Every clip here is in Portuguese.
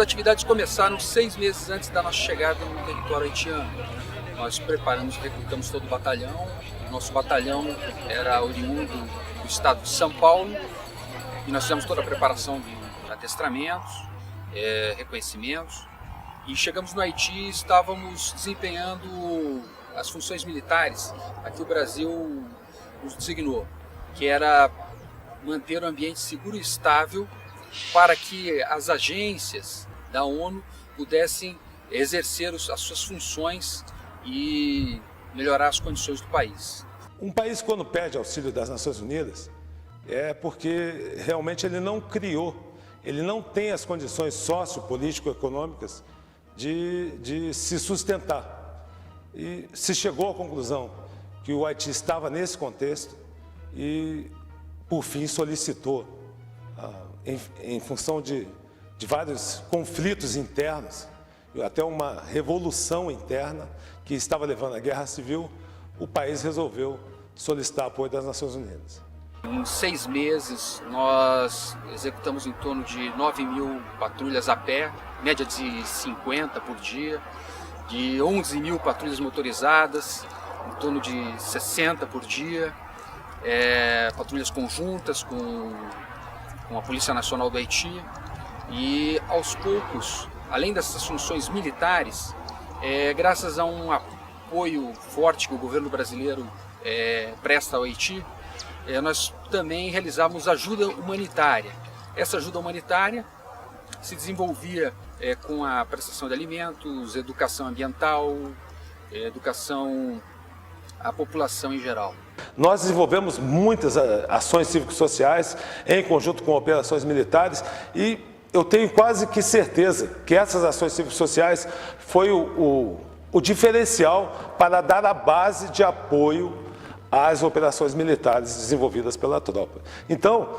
atividades começaram 6 meses antes da nossa chegada no território haitiano. Nós preparamos e recrutamos todo o batalhão. Nosso batalhão era oriundo do estado de São Paulo e nós fizemos toda a preparação de adestramentos, reconhecimentos. E chegamos no Haiti e estávamos desempenhando as funções militares a que o Brasil nos designou, que era manter o ambiente seguro e estável para que as agências da ONU pudessem exercer as suas funções e melhorar as condições do país. Um país, quando pede auxílio das Nações Unidas, é porque realmente ele não criou, ele não tem as condições sociopolítico-econômicas de se sustentar. E se chegou à conclusão que o Haiti estava nesse contexto e, por fim, solicitou, em função de vários conflitos internos, até uma revolução interna que estava levando à guerra civil, o país resolveu solicitar apoio das Nações Unidas. Em 6 meses, nós executamos em torno de 9.000 patrulhas a pé, média de 50 por dia, de 11.000 patrulhas motorizadas, em torno de 60 por dia, patrulhas conjuntas com a Polícia Nacional do Haiti. E, aos poucos, além dessas funções militares, graças a um apoio forte que o governo brasileiro presta ao Haiti, nós também realizamos ajuda humanitária. Essa ajuda humanitária se desenvolvia com a prestação de alimentos, educação ambiental, educação à população em geral. Nós desenvolvemos muitas ações cívico-sociais em conjunto com operações militares e eu tenho quase que certeza que essas ações cívico-sociais foi o diferencial para dar a base de apoio às operações militares desenvolvidas pela tropa. Então,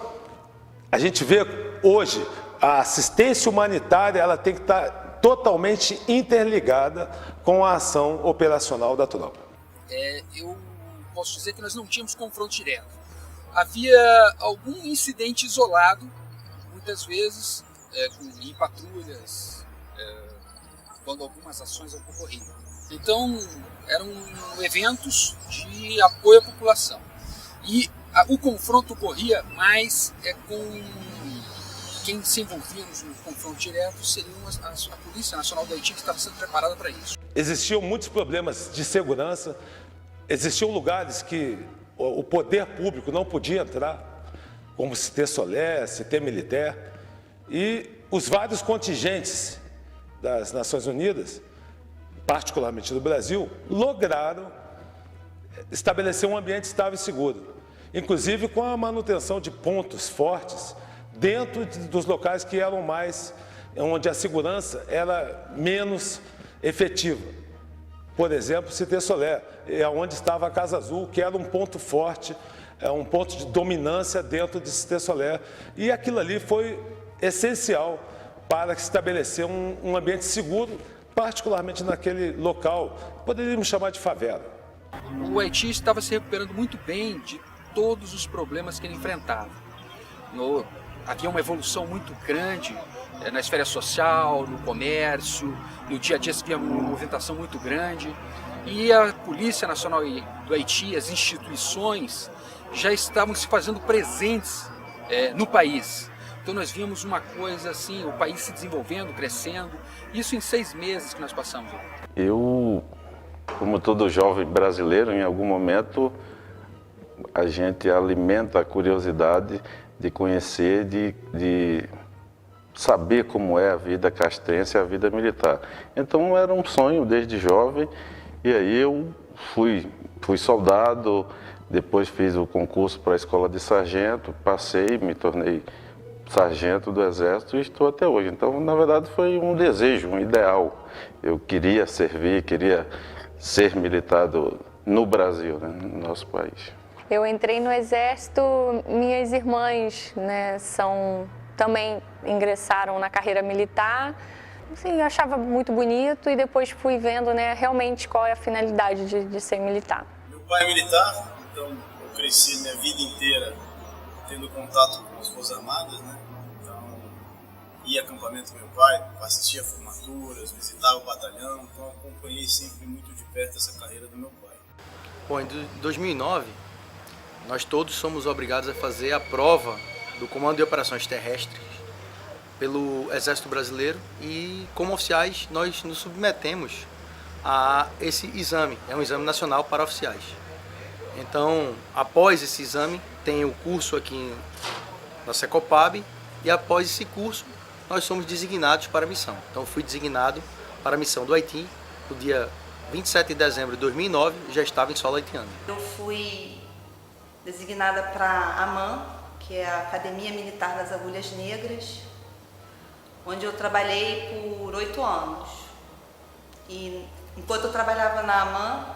a gente vê hoje a assistência humanitária, ela tem que estar totalmente interligada com a ação operacional da tropa. Eu posso dizer que nós não tínhamos confronto direto. Havia algum incidente isolado, muitas vezes em patrulhas, quando algumas ações ocorriam. Então, eram eventos de apoio à população. E o confronto ocorria mais com quem se envolvia no confronto direto seria a Polícia Nacional do Haiti, que estava sendo preparada para isso. Existiam muitos problemas de segurança, existiam lugares que o poder público não podia entrar, como Cité Solé, Cité Militaire, e os vários contingentes das Nações Unidas, particularmente do Brasil, lograram estabelecer um ambiente estável e seguro, inclusive com a manutenção de pontos fortes dentro dos locais que eram onde a segurança era menos efetiva. Por exemplo, Cité Solé, onde estava a Casa Azul, que era um ponto forte, um ponto de dominância dentro de Cité Solé, e aquilo ali foi essencial para estabelecer um ambiente seguro, particularmente naquele local, poderíamos chamar de favela. O Haiti estava se recuperando muito bem de todos os problemas que ele enfrentava. Havia uma evolução muito grande na esfera social, no comércio, no dia a dia se via uma movimentação muito grande. E a Polícia Nacional do Haiti, as instituições, já estavam se fazendo presentes no país. Então nós vimos uma coisa assim, o país se desenvolvendo, crescendo, isso em 6 meses que nós passamos. Eu, como todo jovem brasileiro, em algum momento a gente alimenta a curiosidade de conhecer, de saber como é a vida castrense e a vida militar. Então era um sonho desde jovem, e aí eu fui soldado, depois fiz o concurso para a escola de sargento, passei, me tornei sargento do Exército e estou até hoje. Então, na verdade, foi um desejo, um ideal. Eu queria servir, queria ser militar no Brasil, né, no nosso país. Eu entrei no Exército, minhas irmãs, né, também ingressaram na carreira militar. Assim, eu achava muito bonito e depois fui vendo, né, realmente qual é a finalidade de ser militar. Meu pai é militar, então eu cresci minha vida inteira tendo contato com as Forças Armadas, né? Então ia acampamento com meu pai, assistia formaturas, visitava o batalhão, então acompanhei sempre muito de perto essa carreira do meu pai. Bom, em 2009, nós todos somos obrigados a fazer a prova do Comando de Operações Terrestres pelo Exército Brasileiro e, como oficiais, nós nos submetemos a esse exame. É um exame nacional para oficiais. Então, após esse exame, tem o curso aqui na Secopab e após esse curso, nós somos designados para a missão. Então, fui designado para a missão do Haiti no dia 27 de dezembro de 2009, já estava em solo haitiano. Eu fui designada para a AMAN, que é a Academia Militar das Agulhas Negras, onde eu trabalhei por 8 anos. E enquanto eu trabalhava na AMAN,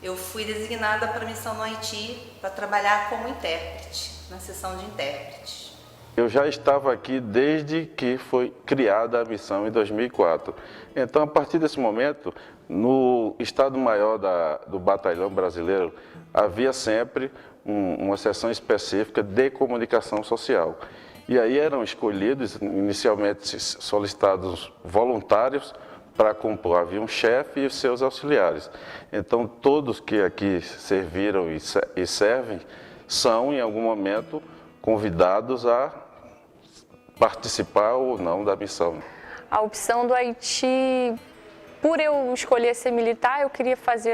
eu fui designada para a missão no Haiti para trabalhar como intérprete, na seção de intérpretes. Eu já estava aqui desde que foi criada a missão em 2004. Então, a partir desse momento, no Estado-Maior do Batalhão Brasileiro, havia sempre uma seção específica de comunicação social. E aí eram escolhidos, inicialmente solicitados voluntários para compor. Havia um chefe e os seus auxiliares. Então, todos que aqui serviram e servem são, em algum momento, convidados a participar ou não da missão. A opção do Haiti, por eu escolher ser militar, eu queria fazer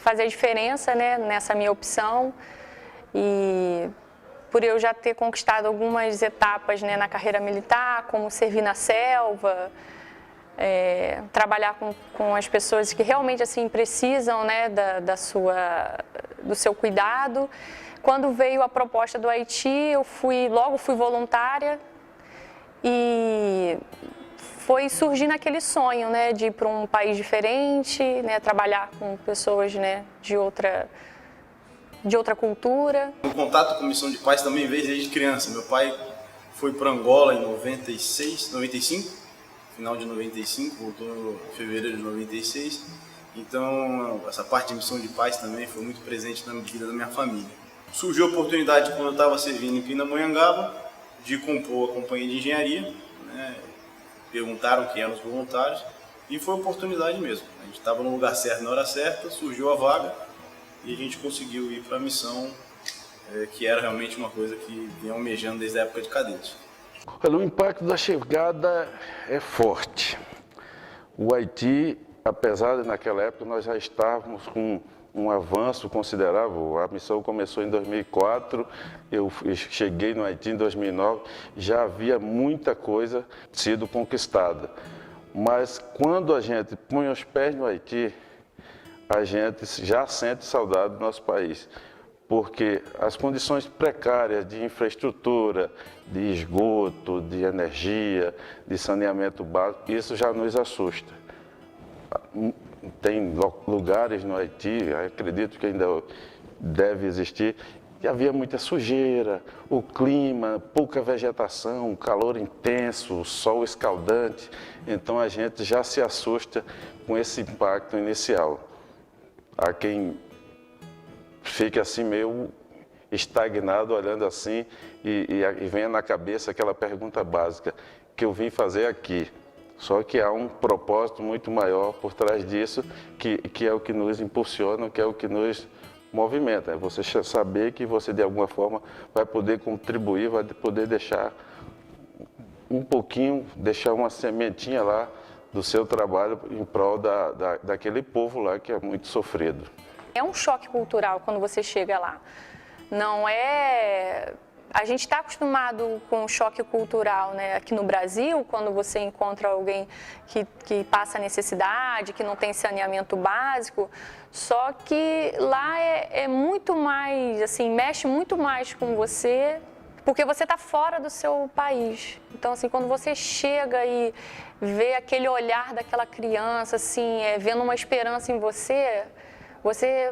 a diferença, né, nessa minha opção. E por eu já ter conquistado algumas etapas, né, na carreira militar, como servir na selva, trabalhar com as pessoas que realmente assim precisam, né, do seu cuidado. Quando veio a proposta do Haiti, eu logo fui voluntária e foi surgindo aquele sonho, né, de ir para um país diferente, né, trabalhar com pessoas, né, de outra cultura. O contato com a missão de paz também veio desde criança. Meu pai foi para Angola em 95, final de 95, voltou em fevereiro de 96. Então, essa parte de missão de paz também foi muito presente na vida da minha família. Surgiu a oportunidade, quando eu estava servindo em Pindamonhangaba, de compor a companhia de engenharia, né? Perguntaram quem eram os voluntários e foi oportunidade mesmo. A gente estava no lugar certo na hora certa, surgiu a vaga e a gente conseguiu ir para a missão, que era realmente uma coisa que vinha almejando desde a época de cadete. O impacto da chegada é forte. O Haiti, apesar de naquela época nós já estávamos com um avanço considerável, a missão começou em 2004, eu cheguei no Haiti em 2009, já havia muita coisa sido conquistada. Mas quando a gente põe os pés no Haiti, a gente já sente saudade do nosso país, porque as condições precárias de infraestrutura, de esgoto, de energia, de saneamento básico, isso já nos assusta. Tem lugares no Haiti, acredito que ainda deve existir, que havia muita sujeira, o clima, pouca vegetação, calor intenso, sol escaldante, então a gente já se assusta com esse impacto inicial. Há quem fique assim meio estagnado olhando assim e venha na cabeça aquela pergunta básica que eu vim fazer aqui. Só que há um propósito muito maior por trás disso, que é o que nos impulsiona, que é o que nos movimenta. É você saber que você, de alguma forma, vai poder contribuir, vai poder deixar um pouquinho, deixar uma sementinha lá do seu trabalho em prol daquele povo lá que é muito sofrido. É um choque cultural quando você chega lá. Não é... A gente está acostumado com o choque cultural, né? Aqui no Brasil, quando você encontra alguém que passa necessidade, que não tem saneamento básico, só que lá é muito mais, assim, mexe muito mais com você, porque você está fora do seu país. Então, assim, quando você chega e vê aquele olhar daquela criança, assim, vendo uma esperança em você, você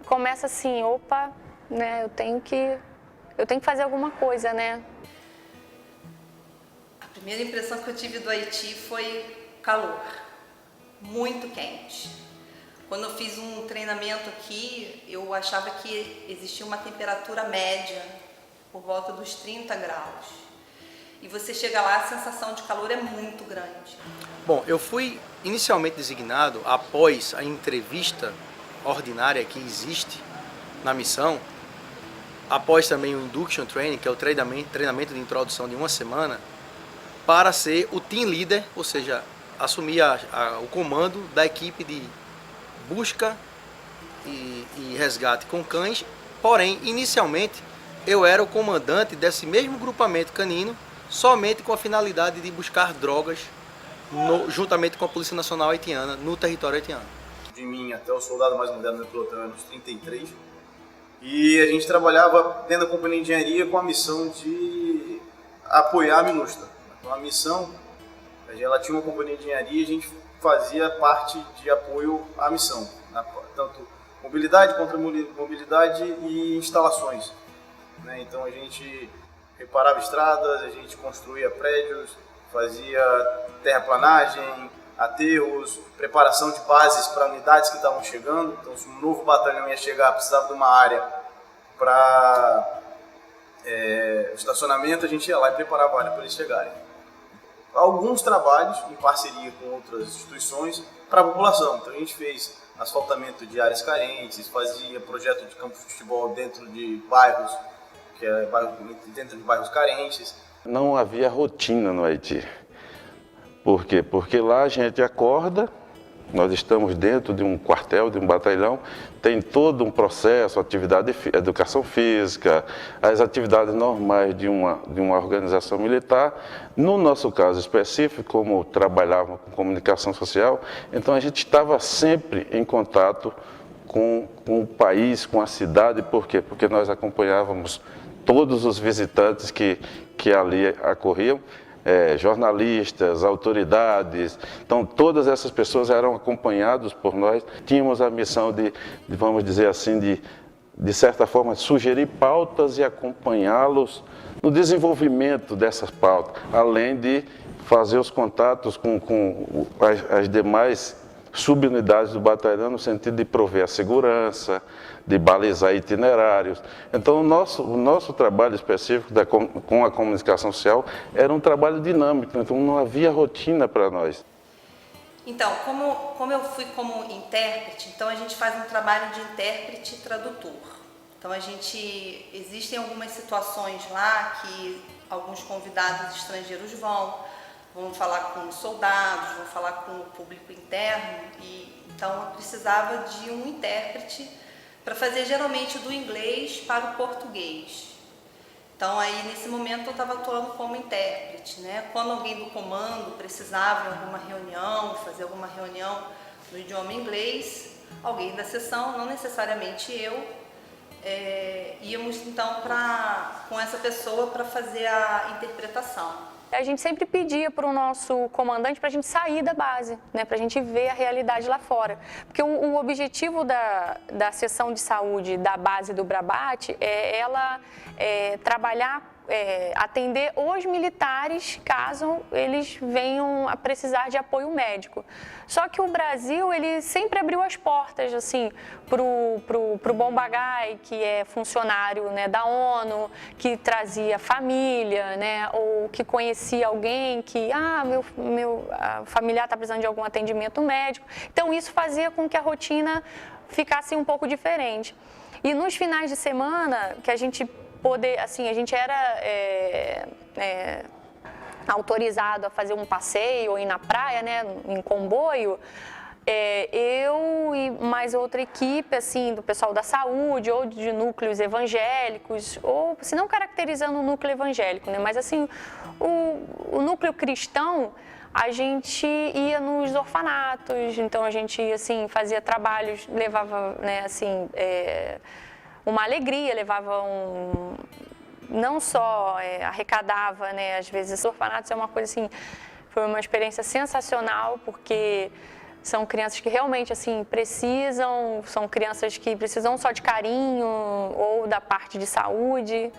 começa assim, opa, né? Eu tenho que fazer alguma coisa, né? A primeira impressão que eu tive do Haiti foi calor, muito quente. Quando eu fiz um treinamento aqui, eu achava que existia uma temperatura média por volta dos 30 graus. e você chega lá, a sensação de calor é muito grande. Bom, eu fui inicialmente designado após a entrevista ordinária que existe na missão, após também o Induction Training, que é o treinamento de introdução de uma semana, para ser o team leader, ou seja, assumir o comando da equipe de busca e resgate com cães. Porém, inicialmente, eu era o comandante desse mesmo grupamento canino, somente com a finalidade de buscar drogas juntamente com a Polícia Nacional Haitiana, no território haitiano. De mim até o soldado mais moderno do pelotão, uns 33. E a gente trabalhava dentro da companhia de engenharia com a missão de apoiar a MINUSTAH. Então a missão, ela tinha uma companhia de engenharia e a gente fazia parte de apoio à missão. Tanto mobilidade, contra mobilidade e instalações. Então a gente reparava estradas, a gente construía prédios, fazia terraplanagem, aterros, preparação de bases para unidades que estavam chegando. Então, se um novo batalhão ia chegar, precisava de uma área para estacionamento, a gente ia lá e preparava a área para eles chegarem. Alguns trabalhos em parceria com outras instituições para a população. Então, a gente fez asfaltamento de áreas carentes, fazia projeto de campo de futebol dentro de bairros, dentro de bairros carentes. Não havia rotina no Haiti. Por quê? Porque lá a gente acorda, nós estamos dentro de um quartel, de um batalhão, tem todo um processo, atividade, educação física, as atividades normais de uma organização militar. No nosso caso específico, como trabalhávamos com comunicação social, então a gente estava sempre em contato com o país, com a cidade. Por quê? Porque nós acompanhávamos todos os visitantes que ali ocorriam, jornalistas, autoridades. Então, todas essas pessoas eram acompanhadas por nós. Tínhamos a missão de vamos dizer assim, de certa forma, sugerir pautas e acompanhá-los no desenvolvimento dessas pautas, além de fazer os contatos com as demais subunidades do batalhão, no sentido de prover a segurança, de balizar itinerários. Então, o nosso trabalho específico com a comunicação social era um trabalho dinâmico, então não havia rotina para nós. Então, como eu fui como intérprete, então a gente faz um trabalho de intérprete e tradutor. Então, existem algumas situações lá que alguns convidados estrangeiros vão falar com soldados, vão falar com o público interno, então eu precisava de um intérprete para fazer geralmente do inglês para o português. Então aí nesse momento eu estava atuando como intérprete, né? Quando alguém do comando precisava em alguma reunião, fazer alguma reunião no idioma inglês, alguém da seção, não necessariamente eu, íamos então com essa pessoa para fazer a interpretação. A gente sempre pedia para o nosso comandante para a gente sair da base, né, para a gente ver a realidade lá fora. Porque o objetivo da seção de saúde da base do Brabate é ela trabalhar, atender os militares caso eles venham a precisar de apoio médico. Só que o Brasil, ele sempre abriu as portas, assim, pro Bombagai, que é funcionário, né, da ONU, que trazia família, né, ou que conhecia alguém que, meu familiar está precisando de algum atendimento médico. Então, isso fazia com que a rotina ficasse um pouco diferente. E nos finais de semana, que a gente a gente era autorizado a fazer um passeio ou ir na praia, né, em comboio, eu e mais outra equipe, assim, do pessoal da saúde ou de núcleos evangélicos, ou se não caracterizando o núcleo evangélico, né, mas assim, o núcleo cristão, a gente ia nos orfanatos, então a gente assim, fazia trabalhos, levava, né, assim, uma alegria, levava não só arrecadava, né, às vezes, os orfanatos é uma coisa assim, foi uma experiência sensacional, porque são crianças que realmente assim precisam, são crianças que precisam só de carinho ou da parte de saúde.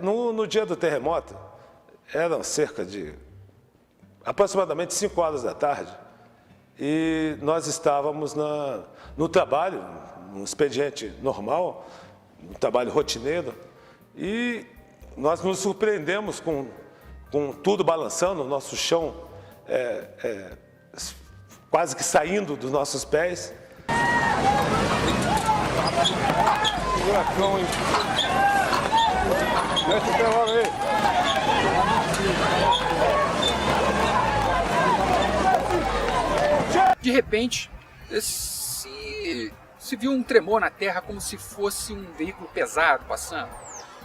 No dia do terremoto, eram cerca de aproximadamente 5 horas da tarde, e nós estávamos no trabalho, um expediente normal, um trabalho rotineiro, e nós nos surpreendemos com tudo balançando, o nosso chão quase que saindo dos nossos pés. Furacão, hein? Desce o pé logo aí. De repente, se viu um tremor na terra como se fosse um veículo pesado passando.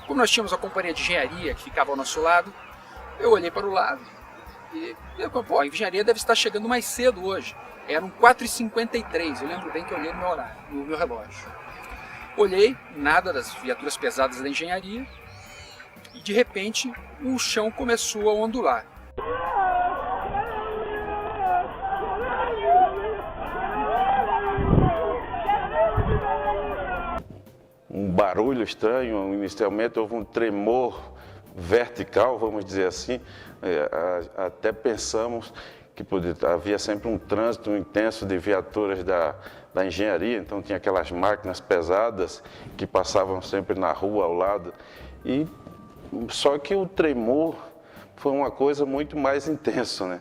Como nós tínhamos a companhia de engenharia que ficava ao nosso lado, eu olhei para o lado e pô, a engenharia deve estar chegando mais cedo hoje. Eram 4h53, eu lembro bem que eu olhei no meu horário, no meu relógio. Olhei, nada das viaturas pesadas da engenharia, e de repente o chão começou a ondular. Um barulho estranho, inicialmente houve um tremor vertical, vamos dizer assim, até pensamos que havia sempre um trânsito intenso de viaturas da engenharia, então tinha aquelas máquinas pesadas que passavam sempre na rua ao lado, e só que o tremor foi uma coisa muito mais intensa, né?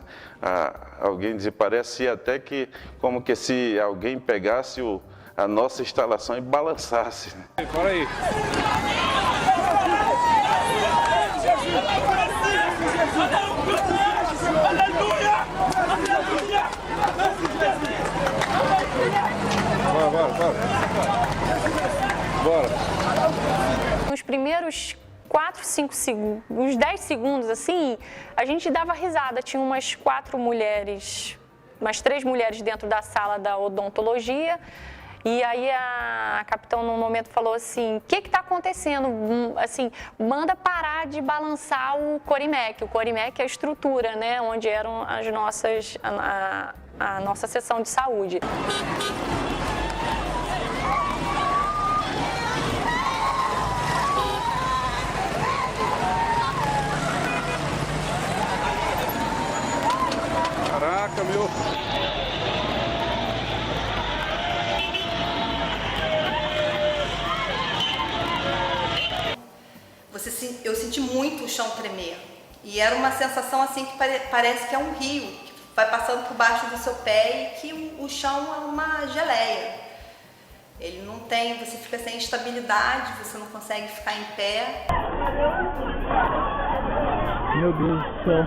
Alguém dizia, parecia até que como que se alguém pegasse a nossa instalação e balançasse. Né? Bora aí. Bora. Nos primeiros 4, 5 segundos, uns 10 segundos assim, a gente dava risada. Tinha umas 4 mulheres, umas 3 mulheres dentro da sala da odontologia. E aí a capitão, num momento, falou assim, o que está acontecendo? Assim, manda parar de balançar o Corimec. O Corimec é a estrutura, né, onde eram as nossas, a nossa seção de saúde. Caraca, meu. Eu senti muito o chão tremer. E era uma sensação assim que parece que é um rio, que vai passando por baixo do seu pé e que o chão é uma geleia. Ele não tem, você fica sem estabilidade, você não consegue ficar em pé. Meu Deus do céu.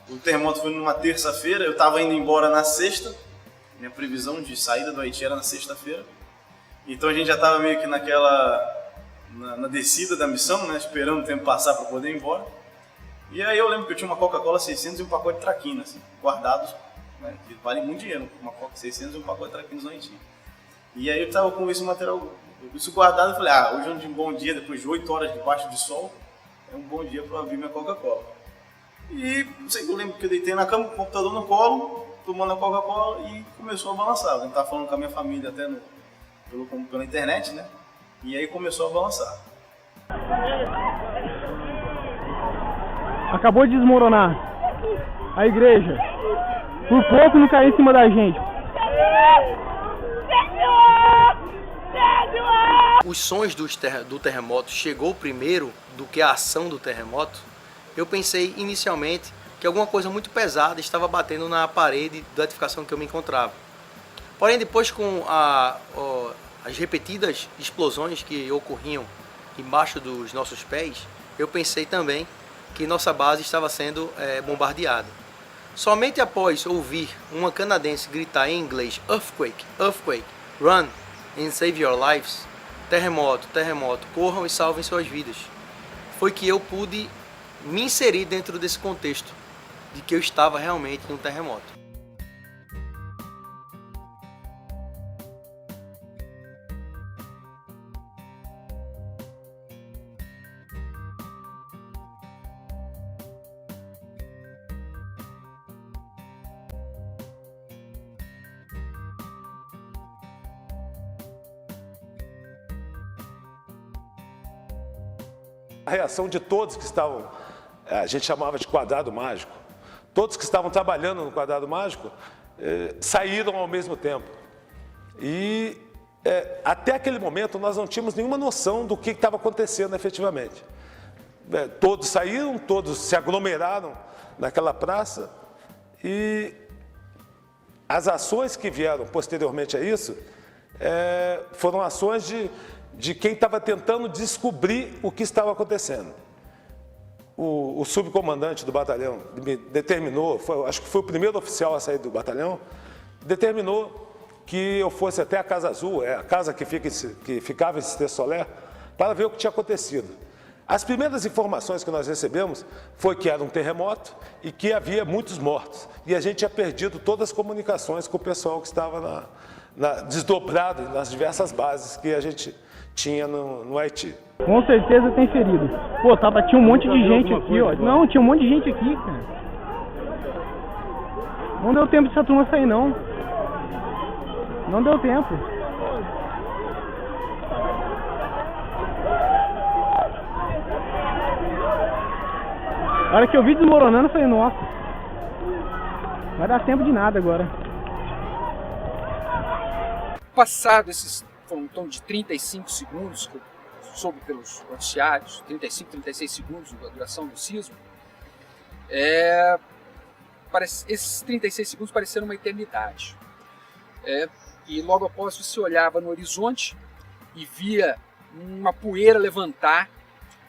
O terremoto foi numa terça-feira, eu estava indo embora na sexta. Minha previsão de saída do Haiti era na sexta-feira. Então a gente já estava meio que na descida da missão, né, esperando o tempo passar para poder ir embora. E aí eu lembro que eu tinha uma Coca-Cola 600 e um pacote de traquinas, assim, guardados, né, que valem muito dinheiro, uma Coca 600 e um pacote de traquinas no Haiti. E aí eu estava com esse material, isso guardado, e falei, hoje é um bom dia, depois de 8 horas debaixo de sol, é um bom dia para abrir minha Coca-Cola. E não sei, eu lembro que eu deitei na cama, com o computador no colo, tomando a Coca-Cola e começou a balançar. Eu estava falando com a minha família até pela internet, né? E aí começou a balançar. Acabou de desmoronar a igreja. Por pouco não caiu em cima da gente. Os sons do terremoto chegou primeiro do que a ação do terremoto. Eu pensei inicialmente que alguma coisa muito pesada estava batendo na parede da edificação que eu me encontrava. Porém, depois com as repetidas explosões que ocorriam embaixo dos nossos pés, eu pensei também que nossa base estava sendo bombardeada. Somente após ouvir uma canadense gritar em inglês "Earthquake, earthquake, run and save your lives", terremoto, terremoto, corram e salvem suas vidas, foi que eu pude me inserir dentro desse contexto de que eu estava realmente em um terremoto. A reação de todos que estavam, a gente chamava de quadrado mágico, todos que estavam trabalhando no quadrado mágico saíram ao mesmo tempo. E até aquele momento nós não tínhamos nenhuma noção do que estava acontecendo efetivamente. Todos saíram, todos se aglomeraram naquela praça e as ações que vieram posteriormente a isso foram ações de quem estava tentando descobrir o que estava acontecendo. O subcomandante do batalhão me determinou, acho que foi o primeiro oficial a sair do batalhão, determinou que eu fosse até a Casa Azul, a casa que ficava em Cité Soler, para ver o que tinha acontecido. As primeiras informações que nós recebemos foi que era um terremoto e que havia muitos mortos. E a gente tinha perdido todas as comunicações com o pessoal que estava desdobrado nas diversas bases que a gente tinha no Haiti. Com certeza tem ferido. Pô, tinha um monte de gente aqui, ó. Não, tinha um monte de gente aqui, cara. Não deu tempo dessa turma sair, não. Não deu tempo. A hora que eu vi desmoronando, eu falei, nossa, vai dar tempo de nada agora. Passado esses, foi um tom de 35 segundos, que eu soube pelos noticiários, 35, 36 segundos da duração do sismo, esses 36 segundos pareceram uma eternidade. E logo após você olhava no horizonte e via uma poeira levantar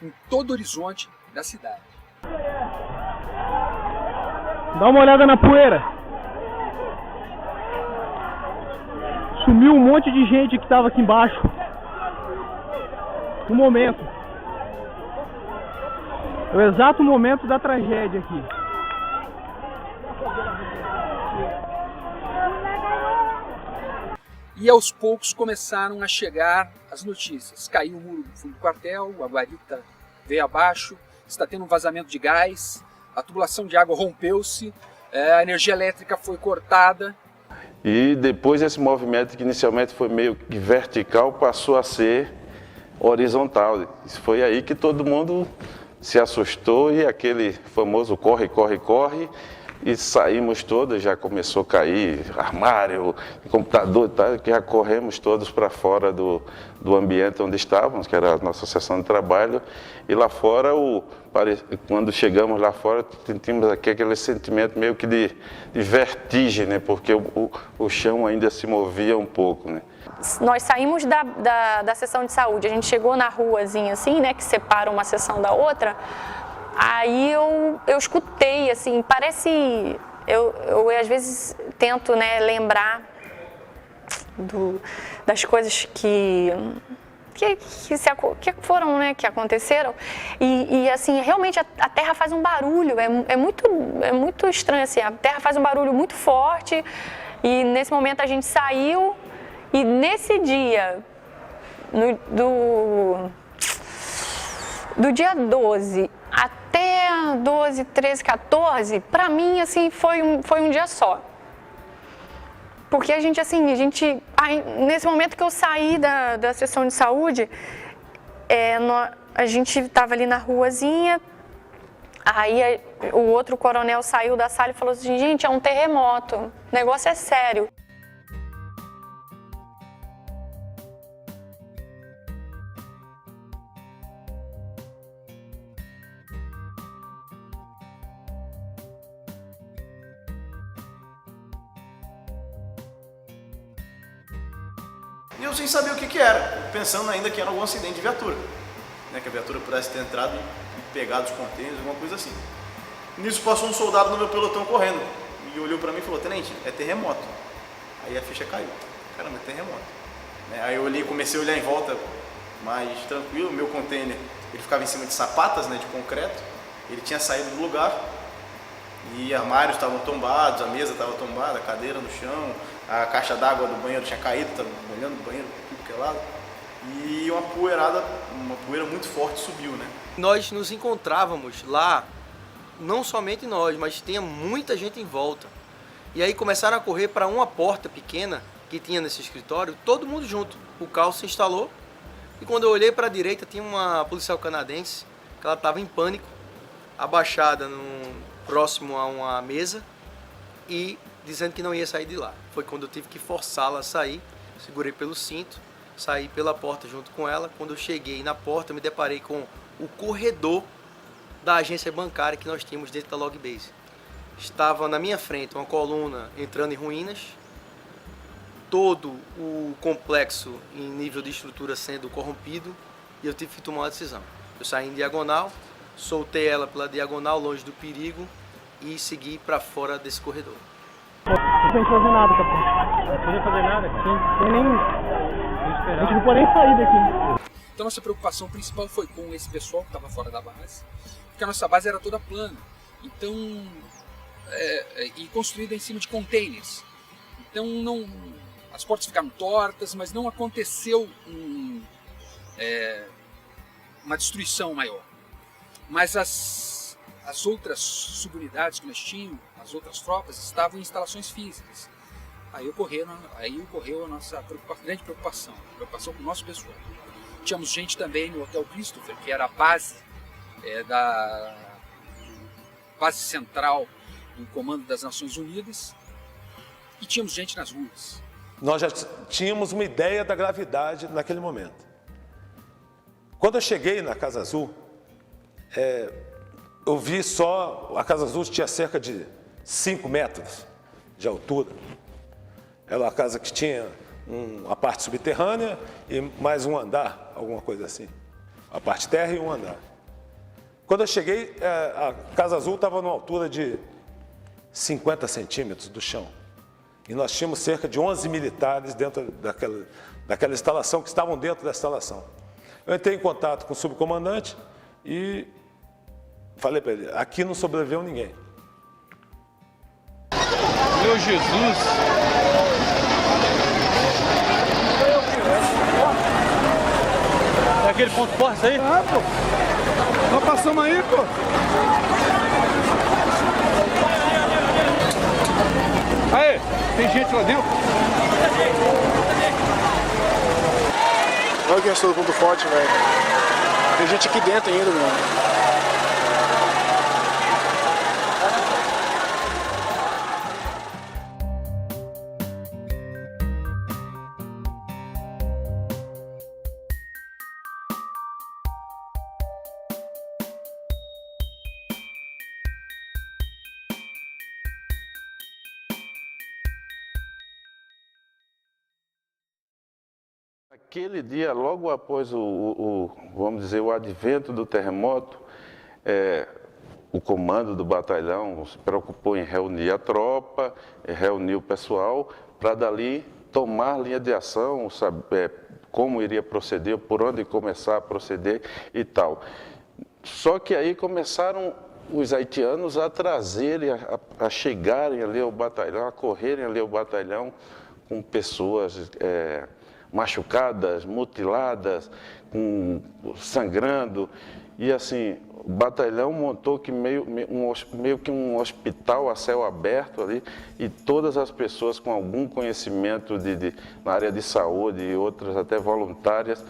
em todo o horizonte da cidade. Dá uma olhada na poeira. Sumiu um monte de gente que estava aqui embaixo. No momento. É o exato momento da tragédia aqui. E aos poucos começaram a chegar as notícias. Caiu o muro do fundo do quartel, a guarita veio abaixo, está tendo um vazamento de gás, a tubulação de água rompeu-se, a energia elétrica foi cortada. E depois esse movimento que inicialmente foi meio que vertical passou a ser horizontal. Isso foi aí que todo mundo se assustou e aquele famoso corre, corre, corre. E saímos todos, já começou a cair armário, computador e tal, que já corremos todos para fora do ambiente onde estávamos, que era a nossa sessão de trabalho. E lá fora, quando chegamos lá fora, tínhamos aqui aquele sentimento meio que de vertigem, né? Porque o chão ainda se movia um pouco, né? Nós saímos da sessão de saúde, a gente chegou na ruazinha assim, né, que separa uma sessão da outra. Aí eu escutei, assim, parece... Eu às vezes tento, né, lembrar das coisas que foram, né, que aconteceram. E assim, realmente a terra faz um barulho, é muito estranho, assim, a terra faz um barulho muito forte. E nesse momento a gente saiu e nesse dia, do dia 12 até 12, 13, 14, pra mim, assim, foi um dia só. Porque nesse momento que eu saí da sessão de saúde, a gente estava ali na ruazinha, aí o outro coronel saiu da sala e falou assim, gente, é um terremoto, o negócio é sério. E eu sem saber o que era, pensando ainda que era algum acidente de viatura, né, que a viatura pudesse ter entrado e pegado os contêineres, alguma coisa assim. Nisso passou um soldado no meu pelotão correndo e olhou para mim e falou, tenente, é terremoto. Aí a ficha caiu, caramba, é terremoto. Aí eu olhei, comecei a olhar em volta mais tranquilo, o meu container ele ficava em cima de sapatas, né, de concreto, ele tinha saído do lugar e armários estavam tombados, a mesa estava tombada, a cadeira no chão, a caixa d'água do banheiro tinha caído, estava molhando o banheiro, tudo que é lado. E uma poeira muito forte subiu, né? Nós nos encontrávamos lá, não somente nós, mas tinha muita gente em volta. E aí começaram a correr para uma porta pequena que tinha nesse escritório, todo mundo junto. O caos se instalou e quando eu olhei para a direita tinha uma policial canadense que ela estava em pânico, abaixada próximo a uma mesa e dizendo que não ia sair de lá. Foi quando eu tive que forçá-la a sair, segurei pelo cinto, saí pela porta junto com ela. Quando eu cheguei na porta, eu me deparei com o corredor da agência bancária que nós tínhamos dentro da Logbase. Estava na minha frente uma coluna entrando em ruínas, todo o complexo em nível de estrutura sendo corrompido, e eu tive que tomar uma decisão. Eu saí em diagonal, soltei ela pela diagonal, longe do perigo, e segui para fora desse corredor. Não tem que fazer nada, capitão. Não precisa fazer nada? Sim. Tem nem... A gente não pode nem sair daqui. Então nossa preocupação principal foi com esse pessoal que estava fora da base, porque a nossa base era toda plana, então, e construída em cima de containers. Então as portas ficaram tortas, mas não aconteceu uma destruição maior. Mas as outras subunidades que nós tínhamos, as outras tropas, estavam em instalações físicas. Aí ocorreu a nossa grande preocupação com o nosso pessoal. Tínhamos gente também no Hotel Christopher, que era a base da base central do Comando das Nações Unidas, e tínhamos gente nas ruas. Nós já tínhamos uma ideia da gravidade naquele momento. Quando eu cheguei na Casa Azul, eu vi a Casa Azul tinha cerca de 5 metros de altura. Era uma casa que tinha a parte subterrânea e mais um andar, alguma coisa assim. A parte terra e um andar. Quando eu cheguei, a Casa Azul estava numa altura de 50 centímetros do chão. E nós tínhamos cerca de 11 militares dentro daquela instalação, que estavam dentro da instalação. Eu entrei em contato com o subcomandante e falei para ele, aqui não sobreviveu ninguém. Meu Jesus! É aquele ponto forte aí? Ah, pô. Nós passamos aí, pô. Aí, tem gente lá dentro? Olha que é todo ponto forte, velho. Tem gente aqui dentro ainda, mano. Aquele dia, logo após vamos dizer, o advento do terremoto, o comando do batalhão se preocupou em reunir a tropa, reunir o pessoal, para dali tomar linha de ação, saber como iria proceder, por onde começar a proceder e tal. Só que aí começaram os haitianos a trazerem, a chegarem ali ao batalhão, a correrem ali ao batalhão com pessoas machucadas, mutiladas, sangrando. E assim, o batalhão montou meio que um hospital a céu aberto ali, e todas as pessoas com algum conhecimento na área de saúde e outras até voluntárias,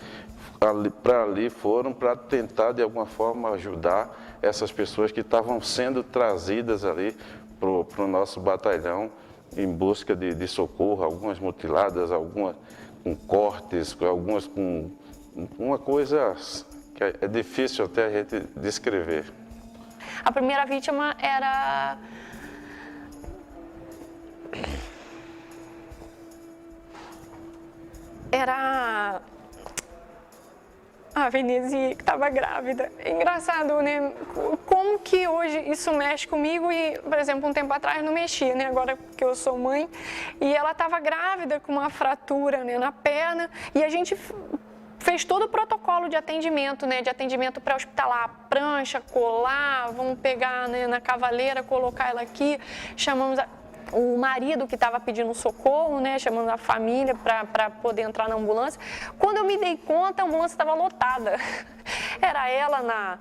para ali foram para tentar de alguma forma ajudar essas pessoas que estavam sendo trazidas ali para o nosso batalhão em busca de socorro, algumas mutiladas, algumas com cortes, algumas com uma coisa que é difícil até a gente descrever. A primeira vítima era a Venezinha, que estava grávida. É engraçado, né? Como que hoje isso mexe comigo e, por exemplo, um tempo atrás não mexia, né? Agora que eu sou mãe. E ela estava grávida com uma fratura, né, na perna, e a gente fez todo o protocolo de atendimento, né? De atendimento pré-hospitalar, prancha, colar, vamos pegar, né, na cavaleira, colocar ela aqui, chamamos o marido que estava pedindo socorro, né, chamando a família para poder entrar na ambulância. Quando eu me dei conta, a ambulância estava lotada. Era ela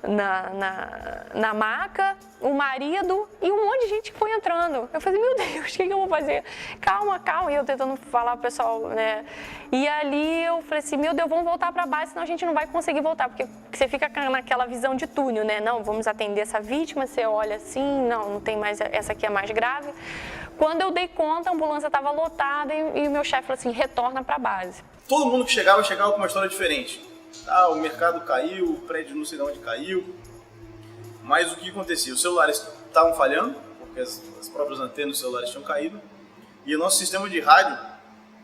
na maca, o marido e um monte de gente foi entrando. Eu falei, meu Deus, o que eu vou fazer? Calma, calma. E eu tentando falar pro pessoal, né? E ali eu falei assim, meu Deus, vamos voltar para a base, senão a gente não vai conseguir voltar. Porque você fica naquela visão de túnel, né? Não, vamos atender essa vítima, você olha assim, não tem mais, essa aqui é mais grave. Quando eu dei conta, a ambulância estava lotada e o meu chefe falou assim, retorna para a base. Todo mundo que chegava com uma história diferente. O mercado caiu, o prédio não sei de onde caiu. Mas o que acontecia? Os celulares estavam falhando, porque as próprias antenas dos celulares tinham caído. E o nosso sistema de rádio,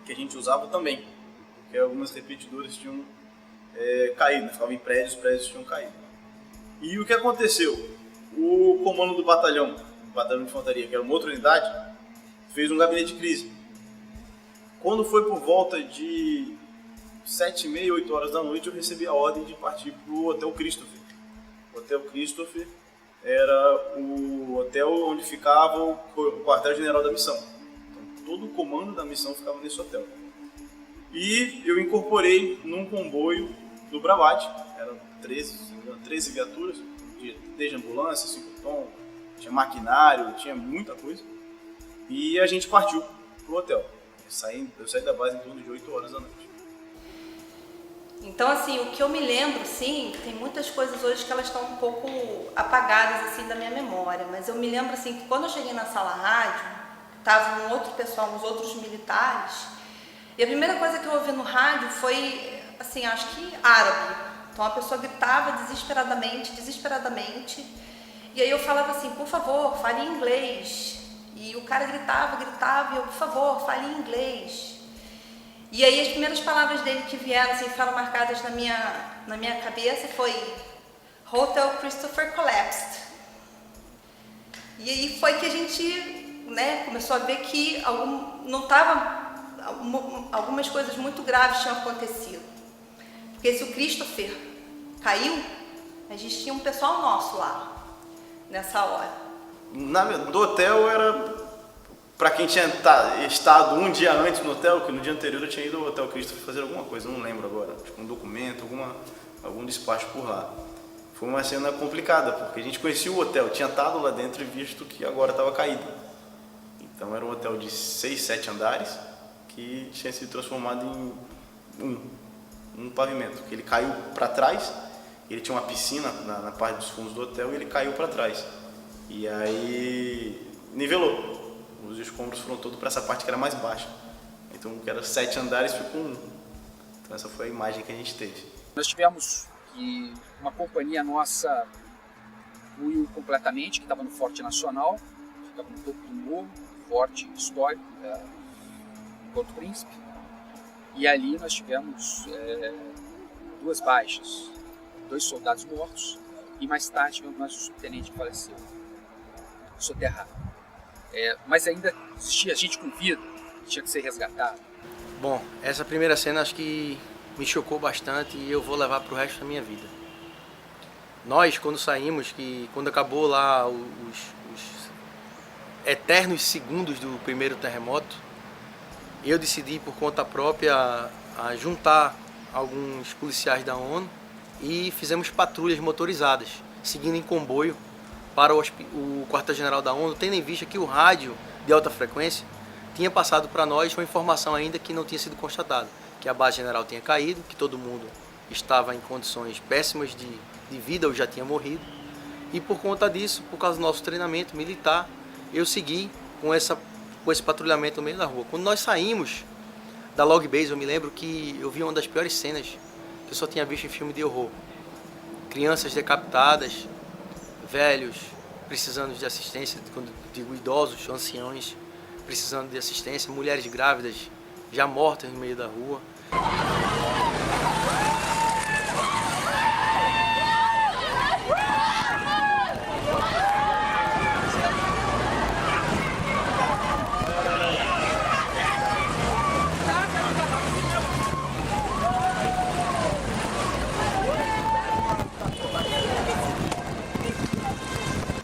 que a gente usava também, porque algumas repetidoras tinham caído, ficavam em prédios, os prédios tinham caído. E o que aconteceu? O comando do batalhão de infantaria, que era uma outra unidade, fez um gabinete de crise. Quando foi por volta de 7h30, 8 horas da noite, eu recebi a ordem de partir para o Hotel Christopher. O Hotel Christopher era o hotel onde ficava o quartel-general da missão. Então, todo o comando da missão ficava nesse hotel. E eu incorporei num comboio do Bravate, eram 13 viaturas, desde ambulância, 5 tom, tinha maquinário, tinha muita coisa. E a gente partiu pro hotel. Eu saí da base em torno de 8 horas da noite. Então, assim, o que eu me lembro, sim, tem muitas coisas hoje que elas estão um pouco apagadas, assim, da minha memória. Mas eu me lembro, assim, que quando eu cheguei na sala rádio, tava um outro pessoal, uns outros militares, e a primeira coisa que eu ouvi no rádio foi, assim, acho que árabe. Então a pessoa gritava desesperadamente, e aí eu falava assim, por favor, fale em inglês. E o cara gritava, e eu, por favor, fale em inglês. E aí as primeiras palavras dele que vieram, assim, ficaram marcadas na minha cabeça foi Hotel Christopher Collapsed. E aí foi que a gente, né, começou a ver que algumas coisas muito graves tinham acontecido. Porque se o Christopher caiu, a gente tinha um pessoal nosso lá, nessa hora. Do hotel era para quem tinha estado um dia antes no hotel, que no dia anterior eu tinha ido ao Hotel Christopher fazer alguma coisa, não lembro agora, tipo um documento, algum despacho por lá. Foi uma cena complicada, porque a gente conhecia o hotel, tinha estado lá dentro e visto que agora estava caído. Então era um hotel de 6, 7 andares que tinha sido transformado em um pavimento, que ele caiu para trás, ele tinha uma piscina na parte dos fundos do hotel e ele caiu para trás. E aí nivelou. Os escombros foram todos para essa parte que era mais baixa. Então, que era 7 andares, ficou 1. Então, essa foi a imagem que a gente teve. Nós tivemos que uma companhia nossa ruiu completamente, que estava no Forte Nacional, ficava no topo do morro, forte histórico, Porto Príncipe. E ali nós tivemos 2 baixas, 2 soldados mortos, e mais tarde tivemos mais um subtenente que faleceu, soterrado. Mas ainda existia gente com vida, que tinha que ser resgatado. Bom, essa primeira cena acho que me chocou bastante e eu vou levar para o resto da minha vida. Nós, quando saímos, quando acabou lá os eternos segundos do primeiro terremoto, eu decidi por conta própria a juntar alguns policiais da ONU e fizemos patrulhas motorizadas, seguindo em comboio para o quartel-general da ONU, tendo em vista que o rádio de alta frequência tinha passado para nós uma informação ainda que não tinha sido constatada, que a base general tinha caído, que todo mundo estava em condições péssimas de vida ou já tinha morrido. E por conta disso, por causa do nosso treinamento militar, eu segui com esse patrulhamento no meio da rua. Quando nós saímos da Log Base, eu me lembro que eu vi uma das piores cenas que eu só tinha visto em filme de horror. Crianças decapitadas, velhos precisando de assistência, quando digo idosos, anciões precisando de assistência, mulheres grávidas já mortas no meio da rua.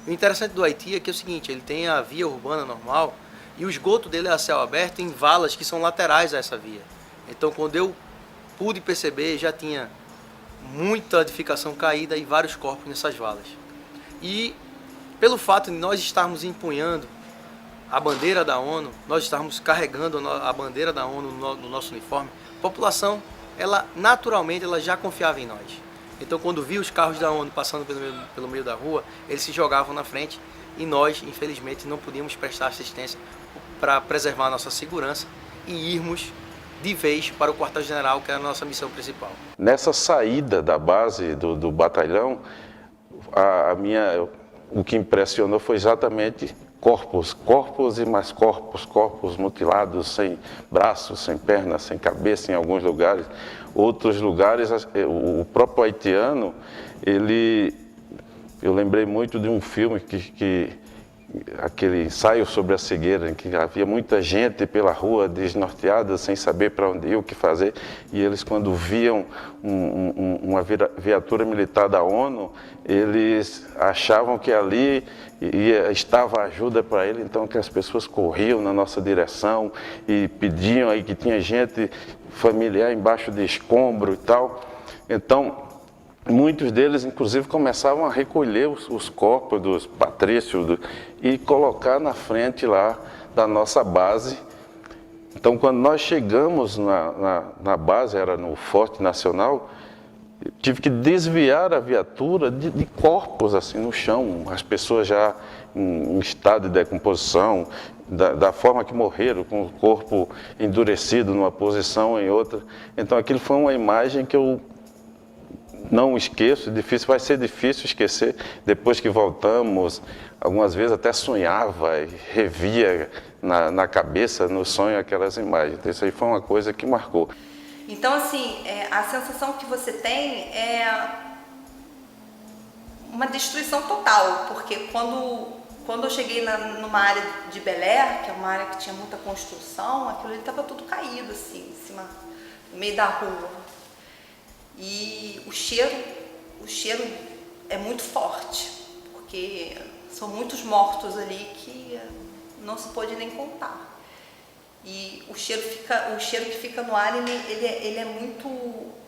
O interessante do Haiti é que é o seguinte, ele tem a via urbana normal e o esgoto dele é a céu aberto em valas que são laterais a essa via. Então, quando eu pude perceber, já tinha muita edificação caída e vários corpos nessas valas. E pelo fato de nós estarmos empunhando a bandeira da ONU, nós estarmos carregando a bandeira da ONU no nosso uniforme, a população, ela naturalmente ela já confiava em nós. Então quando via os carros da ONU passando pelo meio da rua, eles se jogavam na frente e nós, infelizmente, não podíamos prestar assistência para preservar a nossa segurança e irmos de vez para o quartel-general, que era a nossa missão principal. Nessa saída da base do batalhão, o que impressionou foi exatamente corpos e mais corpos mutilados, sem braços, sem pernas, sem cabeça em alguns lugares. Outros lugares, o próprio haitiano, eu lembrei muito de um filme aquele ensaio sobre a cegueira, em que havia muita gente pela rua desnorteada, sem saber para onde ir, o que fazer, e eles, quando viam uma viatura militar da ONU, eles achavam que ali estava ajuda para ele, então que as pessoas corriam na nossa direção e pediam aí que tinha gente familiar embaixo de escombro e tal. Então, muitos deles, inclusive, começavam a recolher os corpos dos patrícios e colocar na frente lá da nossa base. Então, quando nós chegamos na base, era no Forte Nacional, tive que desviar a viatura de corpos assim no chão, as pessoas já em estado de decomposição, da forma que morreram, com o corpo endurecido numa posição ou em outra. Então, aquilo foi uma imagem que eu não esqueço, vai ser difícil esquecer. Depois que voltamos, algumas vezes até sonhava e revia na cabeça, no sonho, aquelas imagens. Então, isso aí foi uma coisa que marcou. Então, assim, a sensação que você tem é uma destruição total, porque quando eu cheguei numa área de Bel Air, que é uma área que tinha muita construção, aquilo ali estava tudo caído, assim, em cima, no meio da rua. E o cheiro é muito forte, porque são muitos mortos ali que não se pode nem contar. E o cheiro que fica no ar, ele é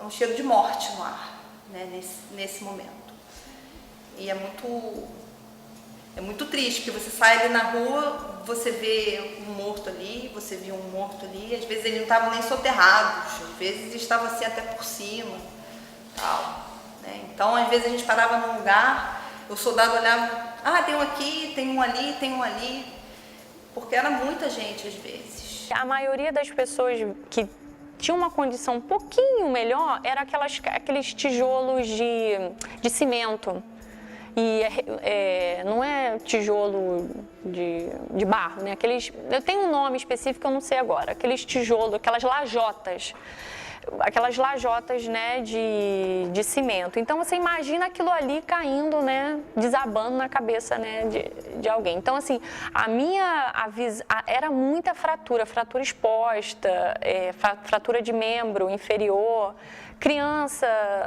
um cheiro de morte no ar, né, nesse momento. E é muito triste, porque você sai ali na rua, você vê um morto ali, você viu um morto ali, às vezes eles não estavam nem soterrados, às vezes estavam assim até por cima, tal, né? Então, às vezes a gente parava num lugar, o soldado olhava, tem um aqui, tem um ali, tem um ali, porque era muita gente às vezes. A maioria das pessoas que tinham uma condição um pouquinho melhor era aqueles tijolos de cimento. E não é tijolo de barro, né? Eu tenho um nome específico, eu não sei agora. Aqueles tijolos, aquelas lajotas. Né, de cimento. Então você imagina aquilo ali caindo, né, desabando na cabeça, né, de alguém. Então, assim, era muita fratura exposta, fratura de membro inferior,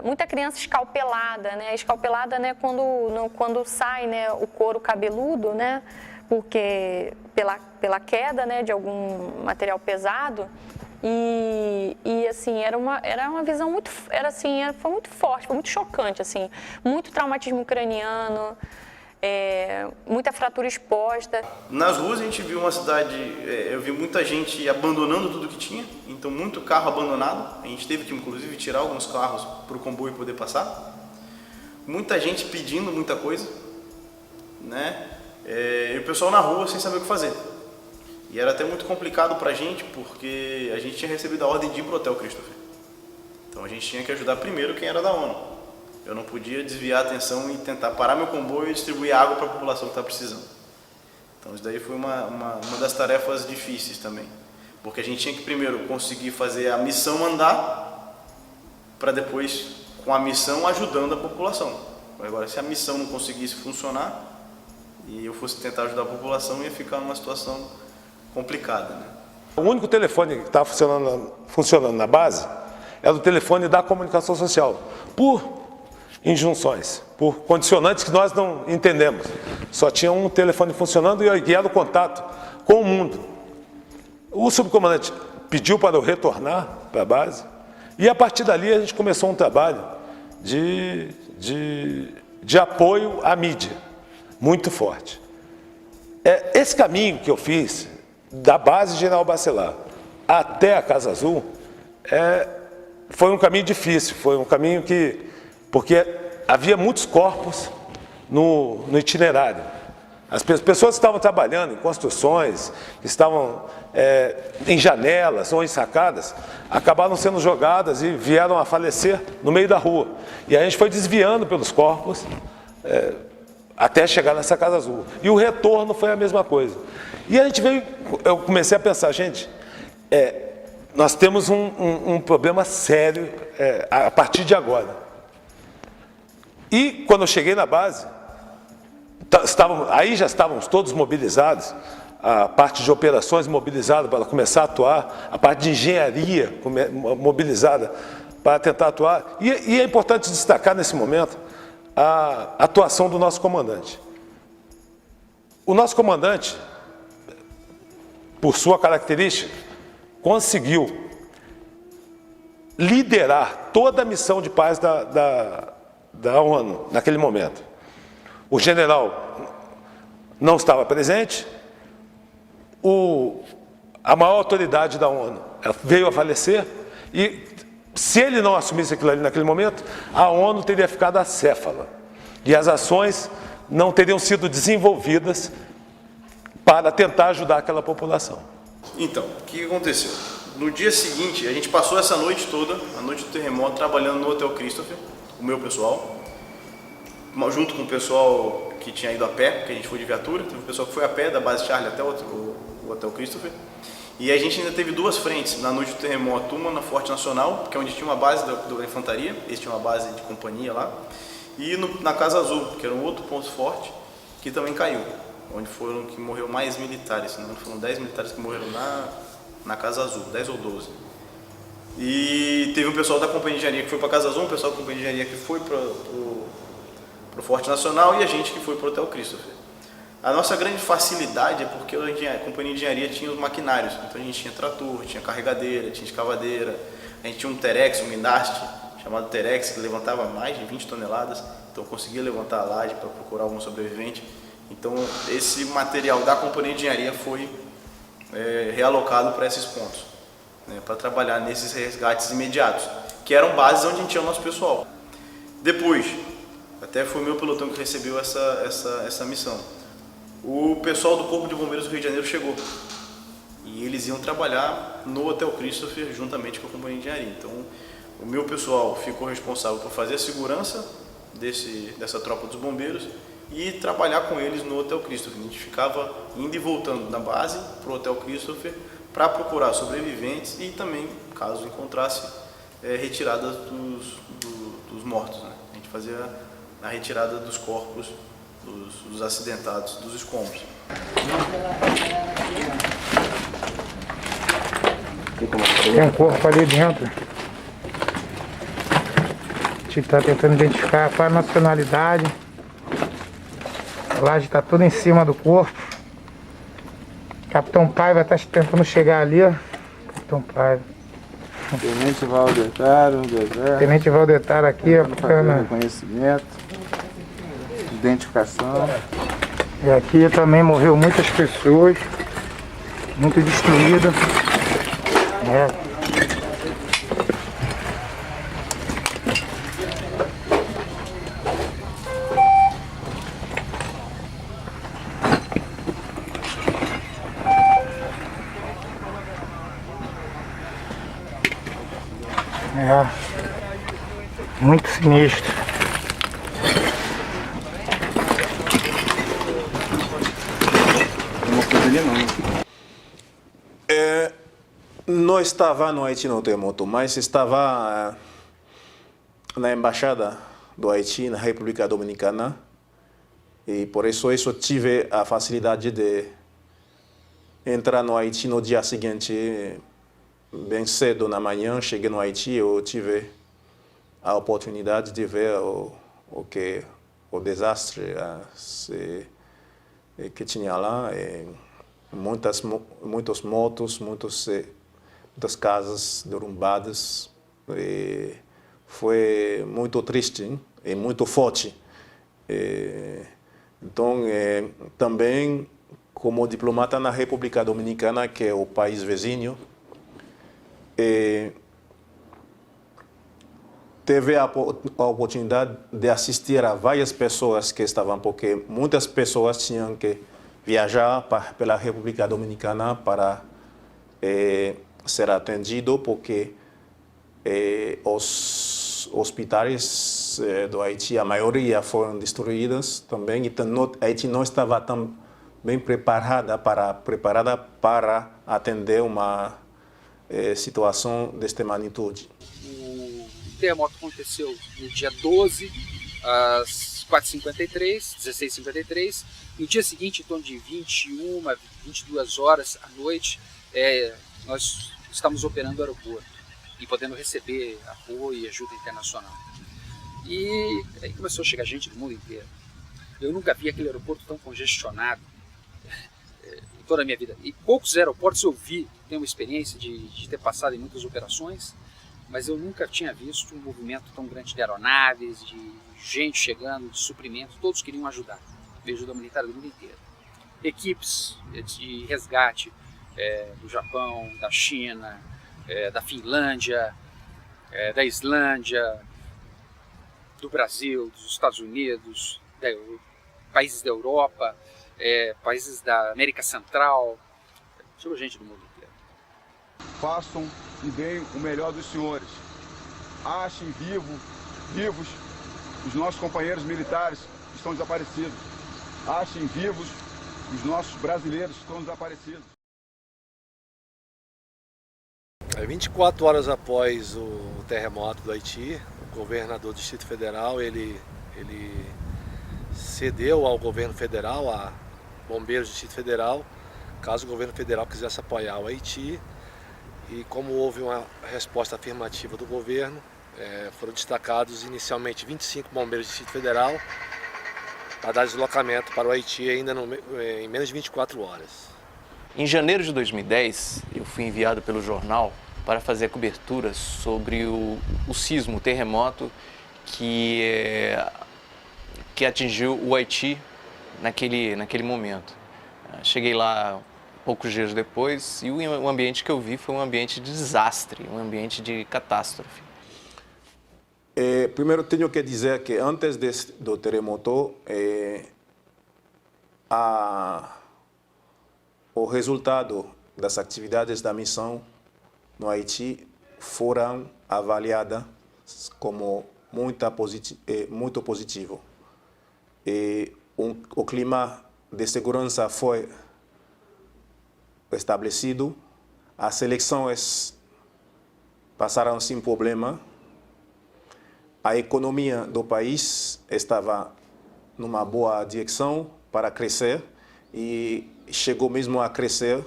muita criança escalpelada, né, quando sai, né, o couro cabeludo, né, porque pela queda, né, de algum material pesado. E assim, era uma visão muito, foi muito forte, foi muito chocante, assim, muito traumatismo craniano, muita fratura exposta. Nas ruas a gente viu uma cidade, eu vi muita gente abandonando tudo que tinha, então muito carro abandonado, a gente teve que inclusive tirar alguns carros para o comboio poder passar, muita gente pedindo muita coisa, né, e o pessoal na rua sem saber o que fazer. E era até muito complicado pra gente, porque a gente tinha recebido a ordem de ir pro Hotel Christopher. Então a gente tinha que ajudar primeiro quem era da ONU. Eu não podia desviar a atenção e tentar parar meu comboio e distribuir água para a população que está precisando. Então isso daí foi uma das tarefas difíceis também. Porque a gente tinha que primeiro conseguir fazer a missão andar, para depois, com a missão, ajudando a população. Agora, se a missão não conseguisse funcionar, e eu fosse tentar ajudar a população, ia ficar numa situação complicada, né? O único telefone que estava funcionando na base era o telefone da comunicação social, por injunções, por condicionantes que nós não entendemos. Só tinha um telefone funcionando e era o contato com o mundo. O subcomandante pediu para eu retornar para a base e a partir dali a gente começou um trabalho de apoio à mídia, muito forte. Esse caminho que eu fiz, da base General Bacelar até a Casa Azul, foi um caminho difícil, foi um caminho porque havia muitos corpos no itinerário. As pessoas que estavam trabalhando em construções, que estavam em janelas ou em sacadas, acabaram sendo jogadas e vieram a falecer no meio da rua. E a gente foi desviando pelos corpos até chegar nessa Casa Azul. E o retorno foi a mesma coisa. E a gente eu comecei a pensar, gente, nós temos um problema sério a partir de agora. E quando eu cheguei na base, aí já estávamos todos mobilizados, a parte de operações mobilizada para começar a atuar, a parte de engenharia mobilizada para tentar atuar. E é importante destacar nesse momento a atuação do nosso comandante. O nosso comandante, por sua característica, conseguiu liderar toda a missão de paz da ONU naquele momento. O general não estava presente, a maior autoridade da ONU veio a falecer e, se ele não assumisse aquilo ali naquele momento, a ONU teria ficado acéfala e as ações não teriam sido desenvolvidas para tentar ajudar aquela população. Então, o que aconteceu? No dia seguinte, a gente passou essa noite toda, a noite do terremoto, trabalhando no Hotel Christopher, o meu pessoal, junto com o pessoal que tinha ido a pé, porque a gente foi de viatura, teve um pessoal que foi a pé da base Charlie até o Hotel Christopher. E a gente ainda teve duas frentes na noite do terremoto, uma na Forte Nacional, que é onde tinha uma base da infantaria, eles tinham uma base de companhia lá, e na Casa Azul, que era um outro ponto forte, que também caiu, onde que morreu mais militares, não foram 10 militares que morreram na Casa Azul, 10 ou 12. E teve um pessoal da Companhia de Engenharia que foi para a Casa Azul, um pessoal da Companhia de Engenharia que foi para o Forte Nacional e a gente que foi para o Hotel Christopher. A nossa grande facilidade é porque a Companhia de Engenharia tinha os maquinários, então a gente tinha trator, tinha carregadeira, tinha escavadeira, a gente tinha um Terex, um Minast, chamado Terex, que levantava mais de 20 toneladas, então eu conseguia levantar a laje para procurar algum sobrevivente. Então esse material da Companhia de Engenharia foi realocado para esses pontos, né, para trabalhar nesses resgates imediatos, que eram bases onde a gente tinha o nosso pessoal. Depois, até foi o meu pelotão que recebeu essa missão. O pessoal do Corpo de Bombeiros do Rio de Janeiro chegou e eles iam trabalhar no Hotel Christopher juntamente com a Companhia de Engenharia. Então, o meu pessoal ficou responsável por fazer a segurança dessa tropa dos bombeiros e trabalhar com eles no Hotel Christopher. A gente ficava indo e voltando da base para o Hotel Christopher para procurar sobreviventes e também, caso encontrasse, retirada dos mortos, né? A gente fazia a retirada dos corpos dos acidentados, dos escombros. Tem um corpo ali dentro. A gente está tentando identificar qual é a nacionalidade. A laje está tudo em cima do corpo. Capitão Paiva está tentando chegar ali, ó. Capitão Paiva. Tenente Valdetaro, Tenente Valdetaro aqui, ó. Reconhecimento, identificação. E aqui também morreu muitas pessoas, muito destruída. Muito sinistro. Não estava no Haiti no terremoto, mas estava na embaixada do Haiti na República Dominicana e por isso eu tive a facilidade de entrar no Haiti no dia seguinte, bem cedo na manhã. Cheguei no Haiti e eu tive a oportunidade de ver o desastre que tinha lá, muitos mortos, muitas casas derrubadas, foi muito triste, hein? E muito forte. Então, também, como diplomata na República Dominicana, que é o país vizinho, teve a oportunidade de assistir a várias pessoas que estavam, porque muitas pessoas tinham que viajar pela República Dominicana para ser atendido, porque os hospitais do Haiti, a maioria foram destruídos também, então Haiti não estava tão bem preparada para atender uma situação desta magnitude. O terremoto aconteceu no dia 12, às 4h53, 16h53. No dia seguinte, em torno de 21, 22 horas à noite, nós estamos operando o aeroporto e podendo receber apoio e ajuda internacional. E aí começou a chegar gente do mundo inteiro. Eu nunca vi aquele aeroporto tão congestionado em toda a minha vida. E poucos aeroportos eu vi, tenho uma experiência de ter passado em muitas operações, mas eu nunca tinha visto um movimento tão grande de aeronaves, de gente chegando, de suprimentos, todos queriam ajudar. Veio ajuda militar do mundo inteiro. Equipes de resgate do Japão, da China, da Finlândia, da Islândia, do Brasil, dos Estados Unidos, países da Europa, países da América Central, chegou gente do mundo inteiro. Façam e deem o melhor dos senhores. Achem vivos os nossos companheiros militares que estão desaparecidos. Achem vivos os nossos brasileiros que estão desaparecidos. 24 horas após o terremoto do Haiti, o governador do Distrito Federal, ele cedeu ao governo federal, a bombeiros do Distrito Federal, caso o governo federal quisesse apoiar o Haiti. E como houve uma resposta afirmativa do governo, foram destacados inicialmente 25 bombeiros do Distrito Federal para dar deslocamento para o Haiti ainda em menos de 24 horas. Em janeiro de 2010, eu fui enviado pelo jornal para fazer a cobertura sobre o sismo, o terremoto que atingiu o Haiti naquele momento. Cheguei lá poucos dias depois e o ambiente que eu vi foi um ambiente de desastre, um ambiente de catástrofe. Primeiro tenho que dizer que antes do terremoto, o resultado das atividades da missão no Haiti foram avaliadas como muito positivo. O clima de segurança foi estabelecido, as eleições passaram sem problema, a economia do país estava numa boa direção para crescer e chegou mesmo a crescer,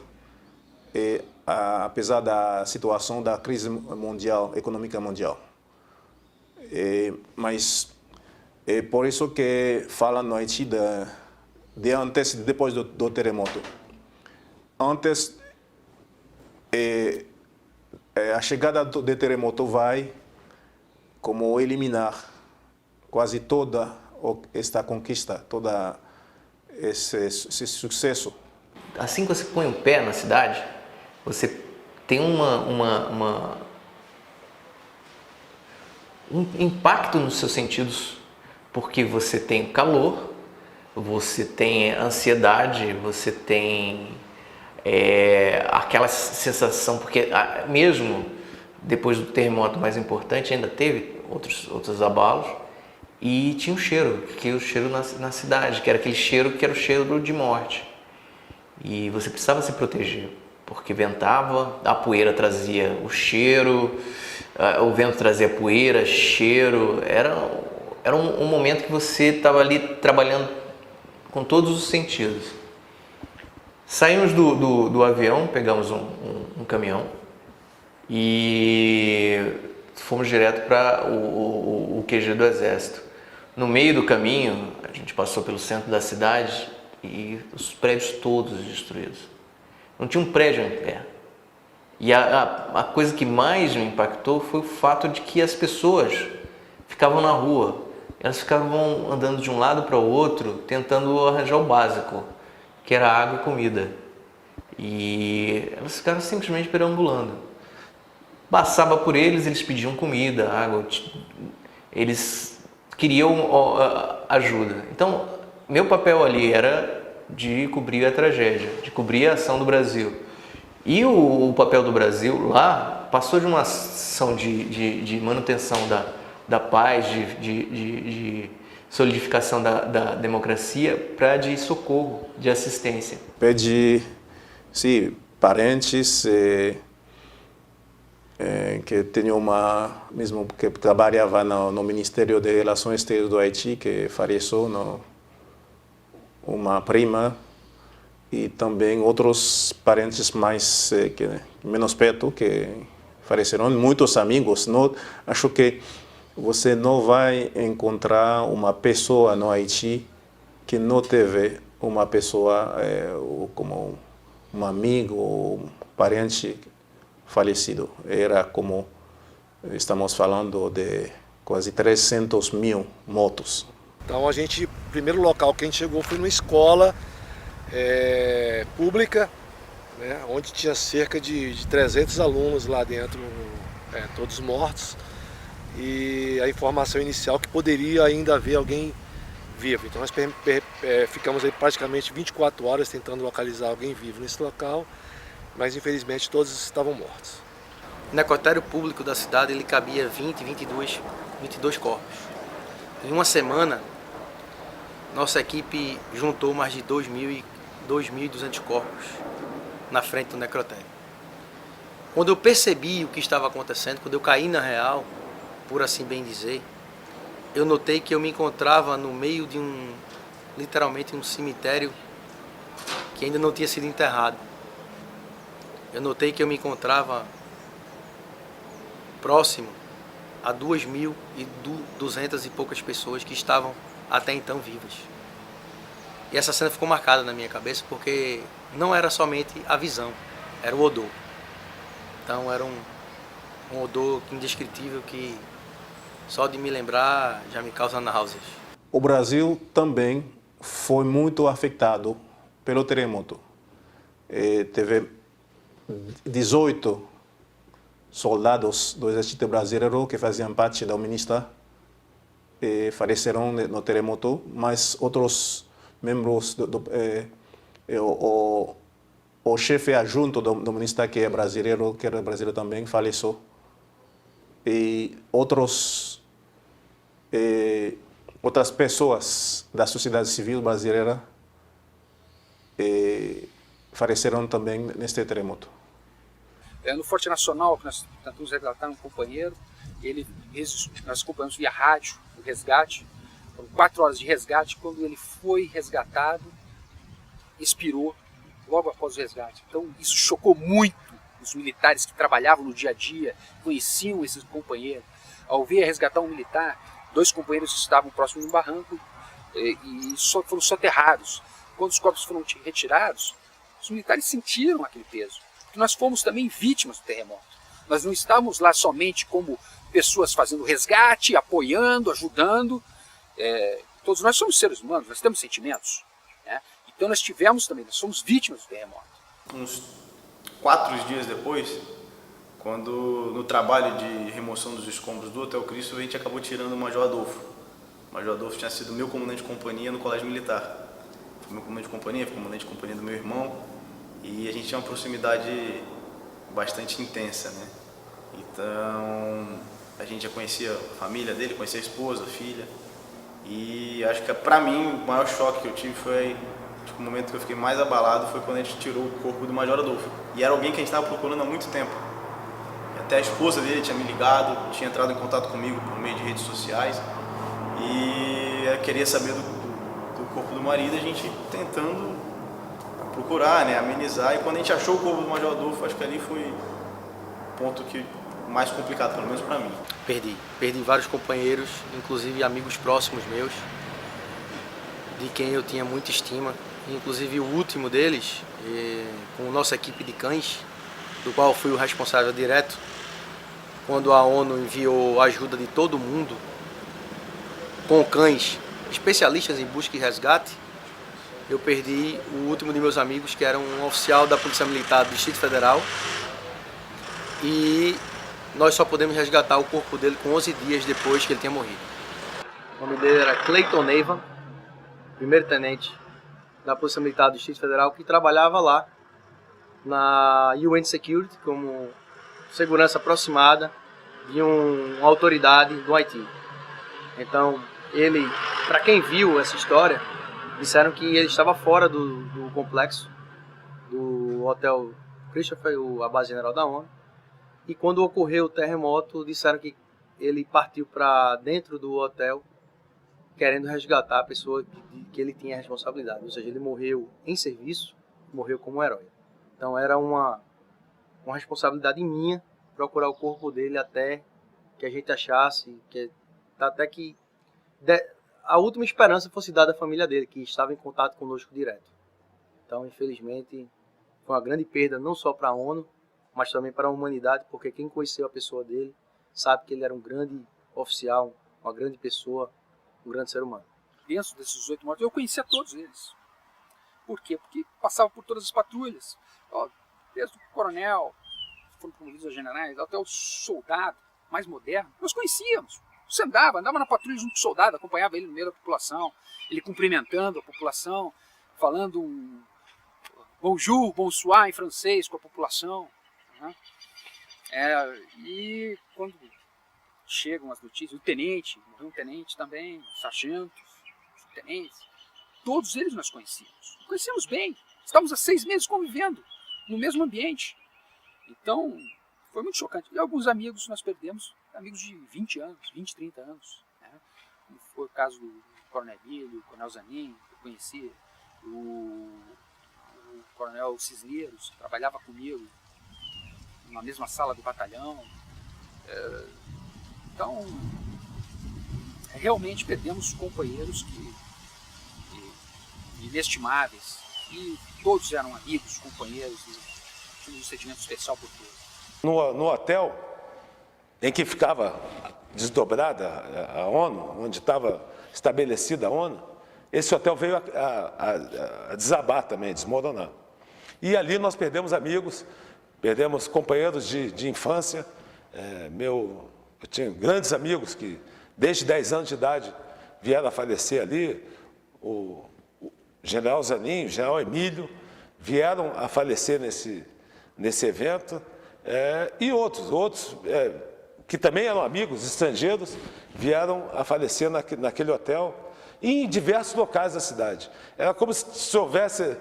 apesar da situação da crise mundial, econômica mundial. Mas é por isso que falam no Haiti de antes e depois do terremoto. Antes, a chegada do terremoto vai como eliminar quase toda esta conquista, toda esse sucesso. Assim que você põe o pé na cidade, você tem um impacto nos seus sentidos, porque você tem calor, você tem ansiedade, você tem aquela sensação, porque mesmo depois do terremoto mais importante ainda teve outros abalos, e tinha um cheiro, que é o cheiro na cidade, que era aquele cheiro que era o cheiro de morte. E você precisava se proteger, porque ventava, a poeira trazia o cheiro, o vento trazia poeira, cheiro. Era um momento que você estava ali trabalhando com todos os sentidos. Saímos do avião, pegamos um caminhão e fomos direto para o QG do Exército. No meio do caminho, a gente passou pelo centro da cidade e os prédios todos destruídos. Não tinha um prédio em pé. E a coisa que mais me impactou foi o fato de que as pessoas ficavam na rua, elas ficavam andando de um lado para o outro, tentando arranjar o básico, que era água e comida. E elas ficaram simplesmente perambulando. Passava por eles, eles pediam comida, água, eles queriam ajuda. Então, meu papel ali era de cobrir a tragédia, de cobrir a ação do Brasil. E o papel do Brasil lá passou de uma ação de manutenção da paz, de solidificação da democracia, para de socorro, de assistência. Pede, sim, parentes que tinham mesmo que trabalhava no Ministério de Relações Exteriores do Haiti, que faleceu, uma prima, e também outros parentes mais menos perto que faleceram, muitos amigos. Não, acho que você não vai encontrar uma pessoa no Haiti que não teve uma pessoa como um amigo ou parente falecido. Era como, estamos falando de quase 300 mil mortos. Então o primeiro local que a gente chegou foi numa escola pública, né, onde tinha cerca de 300 alunos lá dentro, todos mortos, e a informação inicial que poderia ainda haver alguém vivo. Então nós ficamos aí praticamente 24 horas tentando localizar alguém vivo nesse local, mas infelizmente todos estavam mortos. O necrotério público da cidade ele cabia 22 corpos. Em uma semana, nossa equipe juntou mais de 2.200 corpos na frente do necrotério. Quando eu percebi o que estava acontecendo, quando eu caí na real, por assim bem dizer, eu notei que eu me encontrava no meio de literalmente um cemitério que ainda não tinha sido enterrado. Eu notei que eu me encontrava próximo a 2.200 e poucas pessoas que estavam até então vivas. E essa cena ficou marcada na minha cabeça porque não era somente a visão, era o odor. Então era um odor indescritível que só de me lembrar já me causa náuseas. O Brasil também foi muito afetado pelo terremoto. Teve 18 soldados do exército brasileiro que faziam parte da UNMISTA faleceram no terremoto, mas outros membros o chefe adjunto do UNMISTA, que era brasileiro também, faleceu. E outras pessoas da sociedade civil brasileira faleceram também neste terremoto. No Forte Nacional, que nós tentamos resgatar um companheiro, nós acompanhamos via rádio o resgate, foram 4 horas de resgate. Quando ele foi resgatado, expirou logo após o resgate. Então isso chocou muito os militares que trabalhavam no dia a dia, conheciam esses companheiros. Ao ver resgatar um militar, 2 companheiros estavam próximos de um barranco e foram soterrados. Quando os corpos foram retirados, os militares sentiram aquele peso. Porque nós fomos também vítimas do terremoto. Nós não estávamos lá somente como pessoas fazendo resgate, apoiando, ajudando. Todos nós somos seres humanos, nós temos sentimentos. Né? Então nós somos vítimas do terremoto. Uns 4 dias depois, quando no trabalho de remoção dos escombros do Hotel Cristo, a gente acabou tirando o Major Adolfo. O Major Adolfo tinha sido meu comandante de companhia no Colégio Militar. Foi meu comandante de companhia, foi comandante de companhia do meu irmão. E a gente tinha uma proximidade bastante intensa, né? Então, a gente já conhecia a família dele, conhecia a esposa, a filha. E acho que pra mim o maior choque que eu tive foi, o momento que eu fiquei mais abalado foi quando a gente tirou o corpo do Major Adolfo. E era alguém que a gente estava procurando há muito tempo. E até a esposa dele tinha me ligado, tinha entrado em contato comigo por meio de redes sociais. E eu queria saber do corpo do marido, a gente tentando procurar, né, amenizar. E quando a gente achou o corpo do Major Adolfo, acho que ali foi o ponto mais complicado, pelo menos para mim. Perdi vários companheiros, inclusive amigos próximos meus, de quem eu tinha muita estima. Inclusive o último deles, com nossa equipe de cães, do qual fui o responsável direto, quando a ONU enviou a ajuda de todo mundo, com cães especialistas em busca e resgate, eu perdi o último de meus amigos, que era um oficial da Polícia Militar do Distrito Federal, e nós só pudemos resgatar o corpo dele com 11 dias depois que ele tinha morrido. O nome dele era Clayton Neiva, primeiro-tenente da Polícia Militar do Distrito Federal, que trabalhava lá na UN Security como segurança aproximada de uma autoridade do Haiti. Então, ele, para quem viu essa história, disseram que ele estava fora do complexo do Hotel Christopher, a base general da ONU, e quando ocorreu o terremoto, disseram que ele partiu para dentro do hotel querendo resgatar a pessoa que ele tinha responsabilidade. Ou seja, ele morreu em serviço, morreu como um herói. Então era uma responsabilidade minha procurar o corpo dele até que a gente achasse, até que a última esperança fosse dada à família dele, que estava em contato conosco direto. Então, infelizmente, foi uma grande perda, não só para a ONU, mas também para a humanidade, porque quem conheceu a pessoa dele sabe que ele era um grande oficial, uma grande pessoa, um grande ser humano. Dentro desses 8 mortos, eu conhecia todos eles. Por quê? Porque passava por todas as patrulhas. Desde o coronel, foram promovidos a generais, até o soldado mais moderno. Nós conhecíamos. Você andava na patrulha junto com o soldado, acompanhava ele no meio da população, ele cumprimentando a população, falando um bonjour, bonsoir em francês com a população. Né? E quando chegam as notícias, o tenente, morreu um tenente também, sargentos, tenentes, todos eles nós conhecíamos. Conhecíamos bem, estávamos há 6 meses convivendo no mesmo ambiente. Então, foi muito chocante. E alguns amigos nós perdemos, amigos de 20 anos, 20, 30 anos. Né? Como foi o caso do Coronel Emílio, o Coronel Zanin, eu conheci o Coronel Cisneiros, trabalhava comigo na mesma sala do batalhão. Então, realmente perdemos companheiros inestimáveis, e todos eram amigos, companheiros, e tínhamos um sentimento especial por todos. No hotel em que ficava desdobrada a ONU, onde estava estabelecida a ONU, esse hotel veio a desabar também, a desmoronar. E ali nós perdemos amigos, perdemos companheiros de infância. Eu tinha grandes amigos que, desde 10 anos de idade, vieram a falecer ali. O general Zanin, o general Emílio, vieram a falecer nesse evento. E outros que também eram amigos estrangeiros, vieram a falecer naquele hotel e em diversos locais da cidade. Era como se houvesse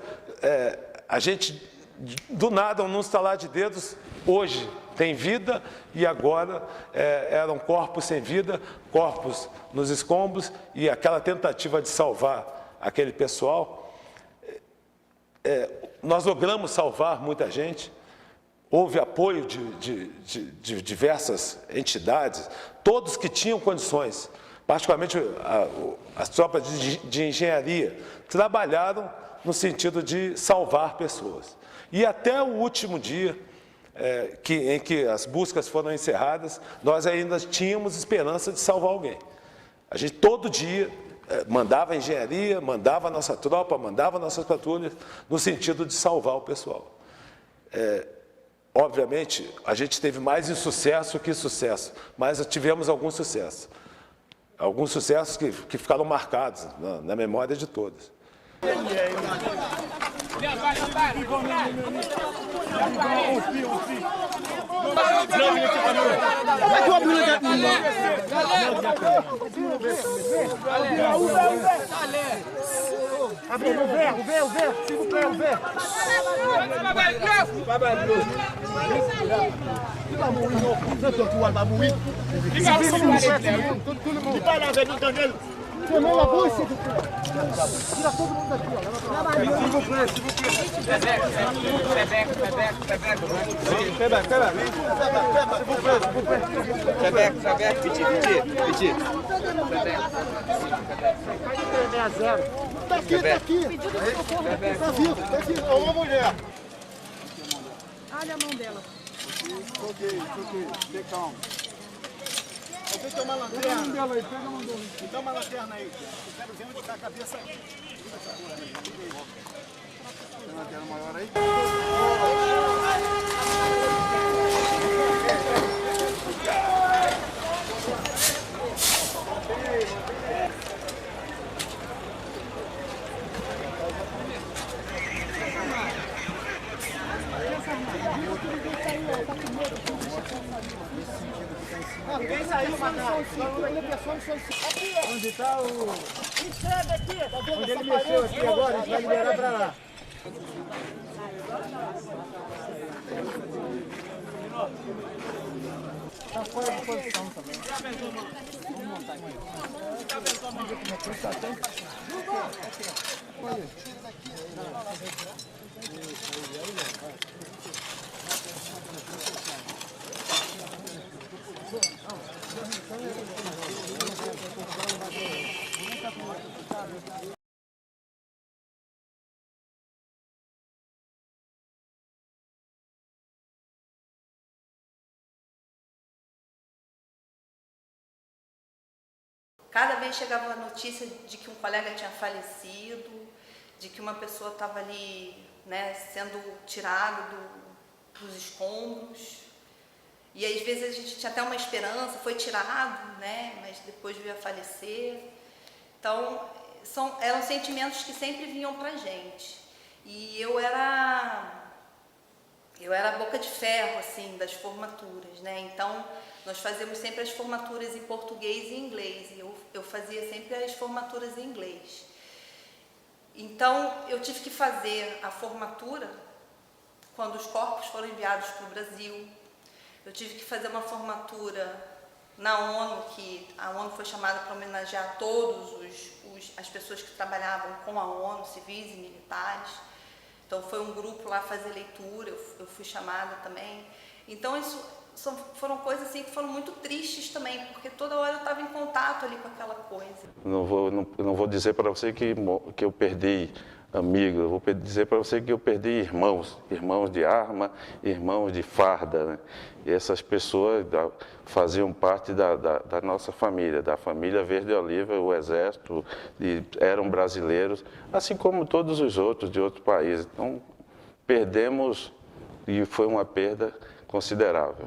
a gente, do nada, num estalar de dedos, hoje tem vida e agora eram corpos sem vida, corpos nos escombros, e aquela tentativa de salvar aquele pessoal. Nós logramos salvar muita gente. Houve apoio de diversas entidades, todos que tinham condições, particularmente as tropas de engenharia, trabalharam no sentido de salvar pessoas. E até o último dia em que as buscas foram encerradas, nós ainda tínhamos esperança de salvar alguém. A gente todo dia mandava a engenharia, mandava a nossa tropa, mandava nossas patrulhas, no sentido de salvar o pessoal. Obviamente, a gente teve mais insucesso que sucesso, mas tivemos algum sucesso. Alguns sucessos que ficaram marcados na memória de todos. Abre o verre, s'il vous plaît, o verre. Il va mourir, non. Il va mourir. Il va mourir. Il parle avec nous, Daniel. Fermez la bouche, s'il vous plaît. Il a todo mundo aqui, ó. S'il vous plaît, s'il vous plaît. Petit. Tá aqui. Tá vivo. Uma mulher. Olha a mão dela. Ok. Fique calmo. Alguém tem uma lanterna? Pega a mão dela aí, pega a mão dela. Me dá uma lanterna aí. Eu quero ver onde está a cabeça. Tem uma lanterna maior aí? Quem saiu, Macaco? Onde está o... Entrega aqui! Onde ele mexeu aqui agora, a gente vai liberar para lá. Está fora de posição também. Vamos montar aqui. Vamos ver como é que está. Olha. Cada vez chegava a notícia de que um colega tinha falecido, de que uma pessoa estava ali, né, sendo tirada dos escombros. E às vezes a gente tinha até uma esperança, foi tirado, né, mas depois veio a falecer. Então, eram sentimentos que sempre vinham pra gente. E eu era a boca de ferro, assim, das formaturas, né? Então, nós fazíamos sempre as formaturas em português e inglês. E eu fazia sempre as formaturas em inglês. Então, eu tive que fazer a formatura quando os corpos foram enviados para o Brasil. Eu tive que fazer uma formatura na ONU, que a ONU foi chamada para homenagear todas as pessoas que trabalhavam com a ONU, civis e militares. Então foi um grupo lá fazer leitura, eu fui chamada também. Então isso foram coisas assim que foram muito tristes também, porque toda hora eu estava em contato ali com aquela coisa. Não vou dizer para você que eu perdi amigos, eu vou dizer para você que eu perdi irmãos de arma, irmãos de farda, né? E essas pessoas faziam parte da nossa família, da família Verde Oliva, o Exército, eram brasileiros, assim como todos os outros de outros países. Então, perdemos e foi uma perda considerável.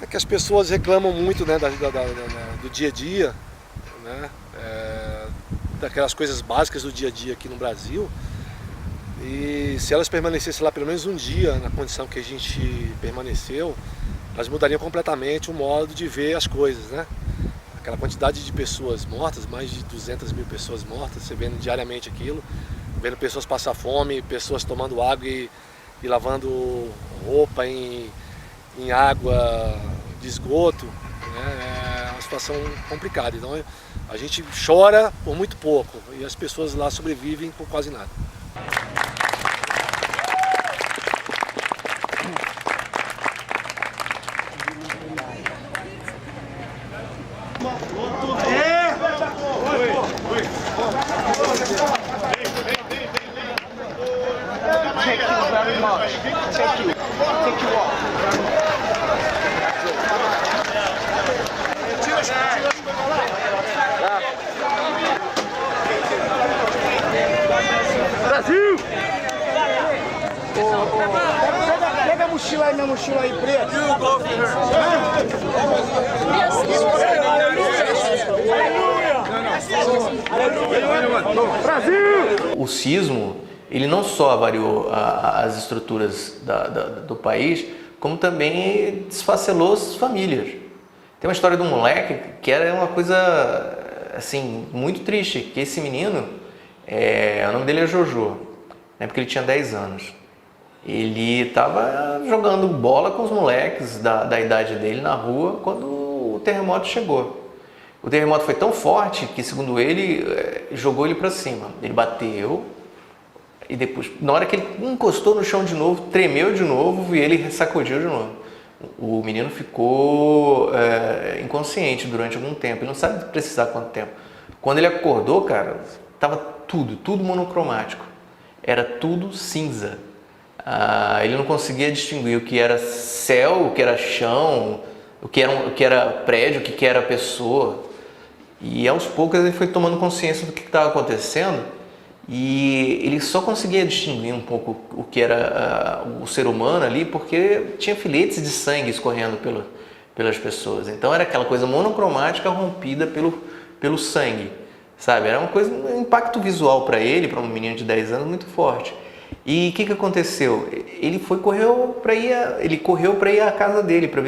É que as pessoas reclamam muito, né, do dia a dia, né, daquelas coisas básicas do dia a dia aqui no Brasil. E se elas permanecessem lá pelo menos um dia, na condição que a gente permaneceu, elas mudariam completamente o modo de ver as coisas, né? Aquela quantidade de pessoas mortas, mais de 200 mil pessoas mortas, você vendo diariamente aquilo, vendo pessoas passar fome, pessoas tomando água e lavando roupa em água de esgoto, né? É uma situação complicada. Então a gente chora por muito pouco e as pessoas lá sobrevivem por quase nada. Brasil! Pega a mochila aí, minha mochila aí, preta. Brasil! O sismo, ele não só variou as estruturas do país, como também desfacelou as famílias. Tem uma história de um moleque que era uma coisa assim muito triste, que esse menino, o nome dele é Jojo, né, porque ele tinha 10 anos. Ele estava jogando bola com os moleques da idade dele na rua quando o terremoto chegou. O terremoto foi tão forte que, segundo ele, jogou ele para cima. Ele bateu e depois, na hora que ele encostou no chão de novo, tremeu de novo e ele sacudiu de novo. O menino ficou inconsciente durante algum tempo. Ele não sabe precisar quanto tempo. Quando ele acordou, cara, tava tudo monocromático. Era tudo cinza. Ele não conseguia distinguir o que era céu, o que era chão, o que era prédio, o que era pessoa. E aos poucos ele foi tomando consciência do que estava acontecendo e ele só conseguia distinguir um pouco o que era o ser humano ali, porque tinha filetes de sangue escorrendo pelas pessoas. Então era aquela coisa monocromática rompida pelo sangue, sabe? Era uma coisa, um impacto visual para ele, para um menino de 10 anos, muito forte. E o que aconteceu? Ele correu para ir à casa dele, para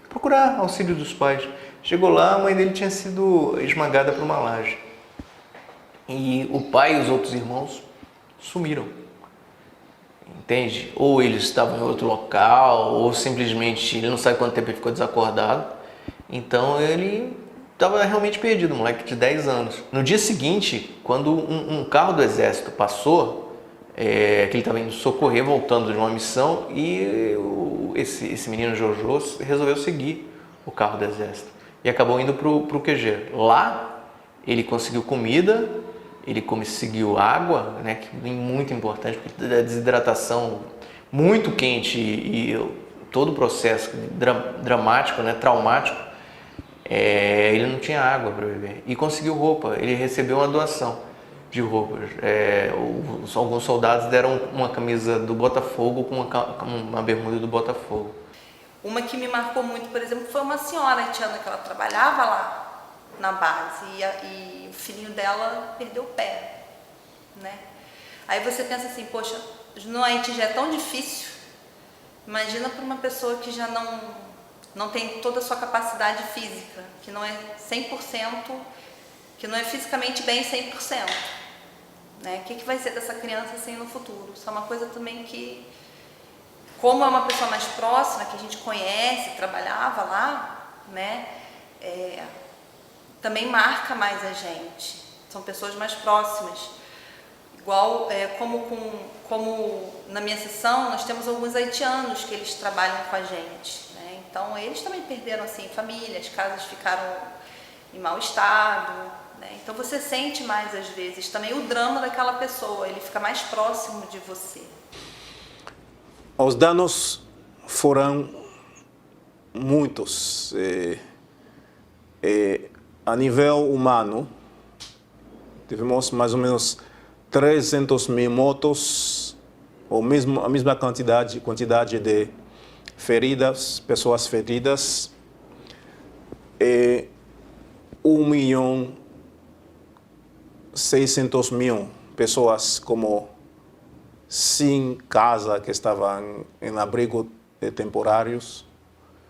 procurar auxílio dos pais. Chegou lá, a mãe dele tinha sido esmagada por uma laje. E o pai e os outros irmãos sumiram. Entende? Ou eles estavam em outro local, ou simplesmente ele não sabe quanto tempo ele ficou desacordado. Então ele estava realmente perdido, um moleque de 10 anos. No dia seguinte, quando um carro do exército passou, que ele estava indo socorrer, voltando de uma missão, e esse menino Jojo resolveu seguir o carro do exército. E acabou indo pro QG. Lá, ele conseguiu comida, ele conseguiu água, né, que é muito importante, porque a desidratação muito quente e todo o processo dramático, né, traumático, ele não tinha água para beber. E conseguiu roupa, ele recebeu uma doação de roupas. Alguns soldados deram uma camisa do Botafogo com uma bermuda do Botafogo. Uma que me marcou muito, por exemplo, foi uma senhora haitiana que ela trabalhava lá na base e o filhinho dela perdeu o pé, né? Aí você pensa assim, poxa, no Haiti já é tão difícil, imagina para uma pessoa que já não tem toda a sua capacidade física, que não é 100%, que não é fisicamente bem 100%, né? O que vai ser dessa criança assim no futuro? Isso é uma coisa também que, como é uma pessoa mais próxima, que a gente conhece, trabalhava lá, né, também marca mais a gente. São pessoas mais próximas. Igual, como na minha sessão, nós temos alguns haitianos que eles trabalham com a gente, né? Então, eles também perderam assim, família, as casas ficaram em mau estado, né? Então, você sente mais, às vezes, também o drama daquela pessoa, ele fica mais próximo de você. Os danos foram muitos. A nível humano, tivemos mais ou menos 300 mil mortos, ou mesmo a mesma quantidade de feridas, pessoas feridas, e 1.600.000 pessoas como sem casa, que estavam em abrigo temporários,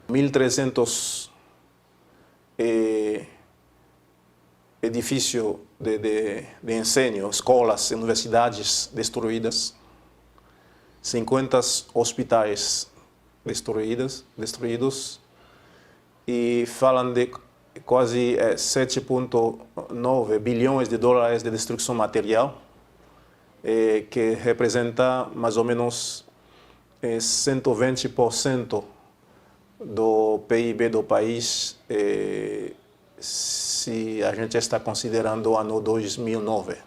1.300 edifícios de ensino, escolas, universidades destruídas, 50 hospitais destruídos, e falam de quase 7,9 bilhões de dólares de destruição material, que representa mais ou menos 120% do PIB do país, se a gente está considerando o ano 2009.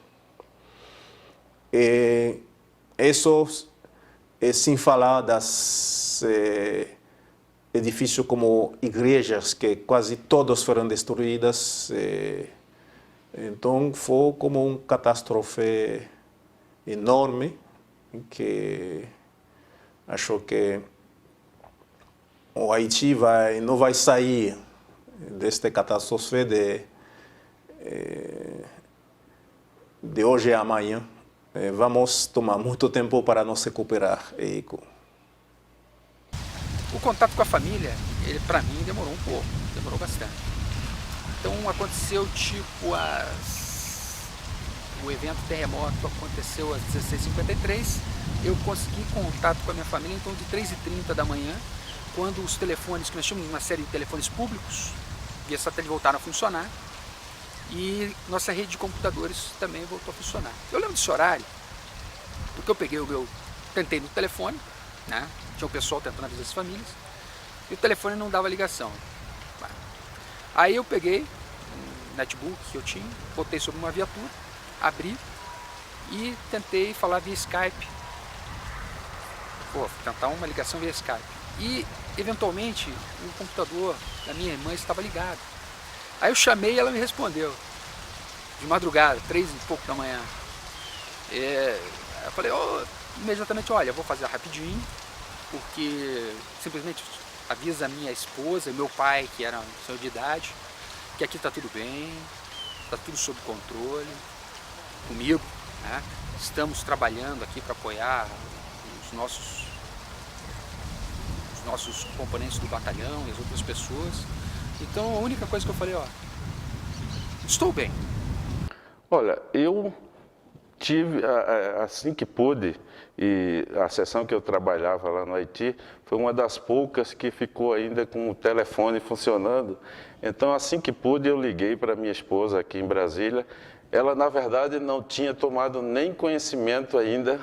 Isso sem falar das edifícios como igrejas, que quase todos foram destruídas. Então, foi como uma catástrofe enorme, que acho que o Haiti não vai sair desta catástrofe de hoje a amanhã. Vamos tomar muito tempo para nos recuperar. O contato com a família, ele para mim demorou um pouco, demorou bastante. Então aconteceu o evento terremoto aconteceu às 16h53, eu consegui contato com a minha família em torno de 3h30 da manhã, quando os telefones, que nós tínhamos uma série de telefones públicos, via satélite voltaram a funcionar e nossa rede de computadores também voltou a funcionar. Eu lembro desse horário, porque eu peguei tentei no telefone, né? Tinha um pessoal tentando avisar as famílias, e o telefone não dava ligação. Aí eu peguei um netbook que eu tinha, botei sobre uma viatura, abri e tentei falar via Skype. Tentar uma ligação via Skype. E, eventualmente, o computador da minha irmã estava ligado. Aí eu chamei e ela me respondeu. De madrugada, 3 e pouco da manhã. Eu falei, imediatamente, olha, eu vou fazer rapidinho, porque simplesmente avisa a minha esposa e meu pai, que era senhor de idade, que aqui está tudo bem, está tudo sob controle, comigo, né? Estamos trabalhando aqui para apoiar os nossos componentes do batalhão e as outras pessoas. Então a única coisa que eu falei, estou bem. Olha, eu tive, assim que pude, e a sessão que eu trabalhava lá no Haiti foi uma das poucas que ficou ainda com o telefone funcionando. Então, assim que pude, eu liguei para minha esposa aqui em Brasília. Ela, na verdade, não tinha tomado nem conhecimento ainda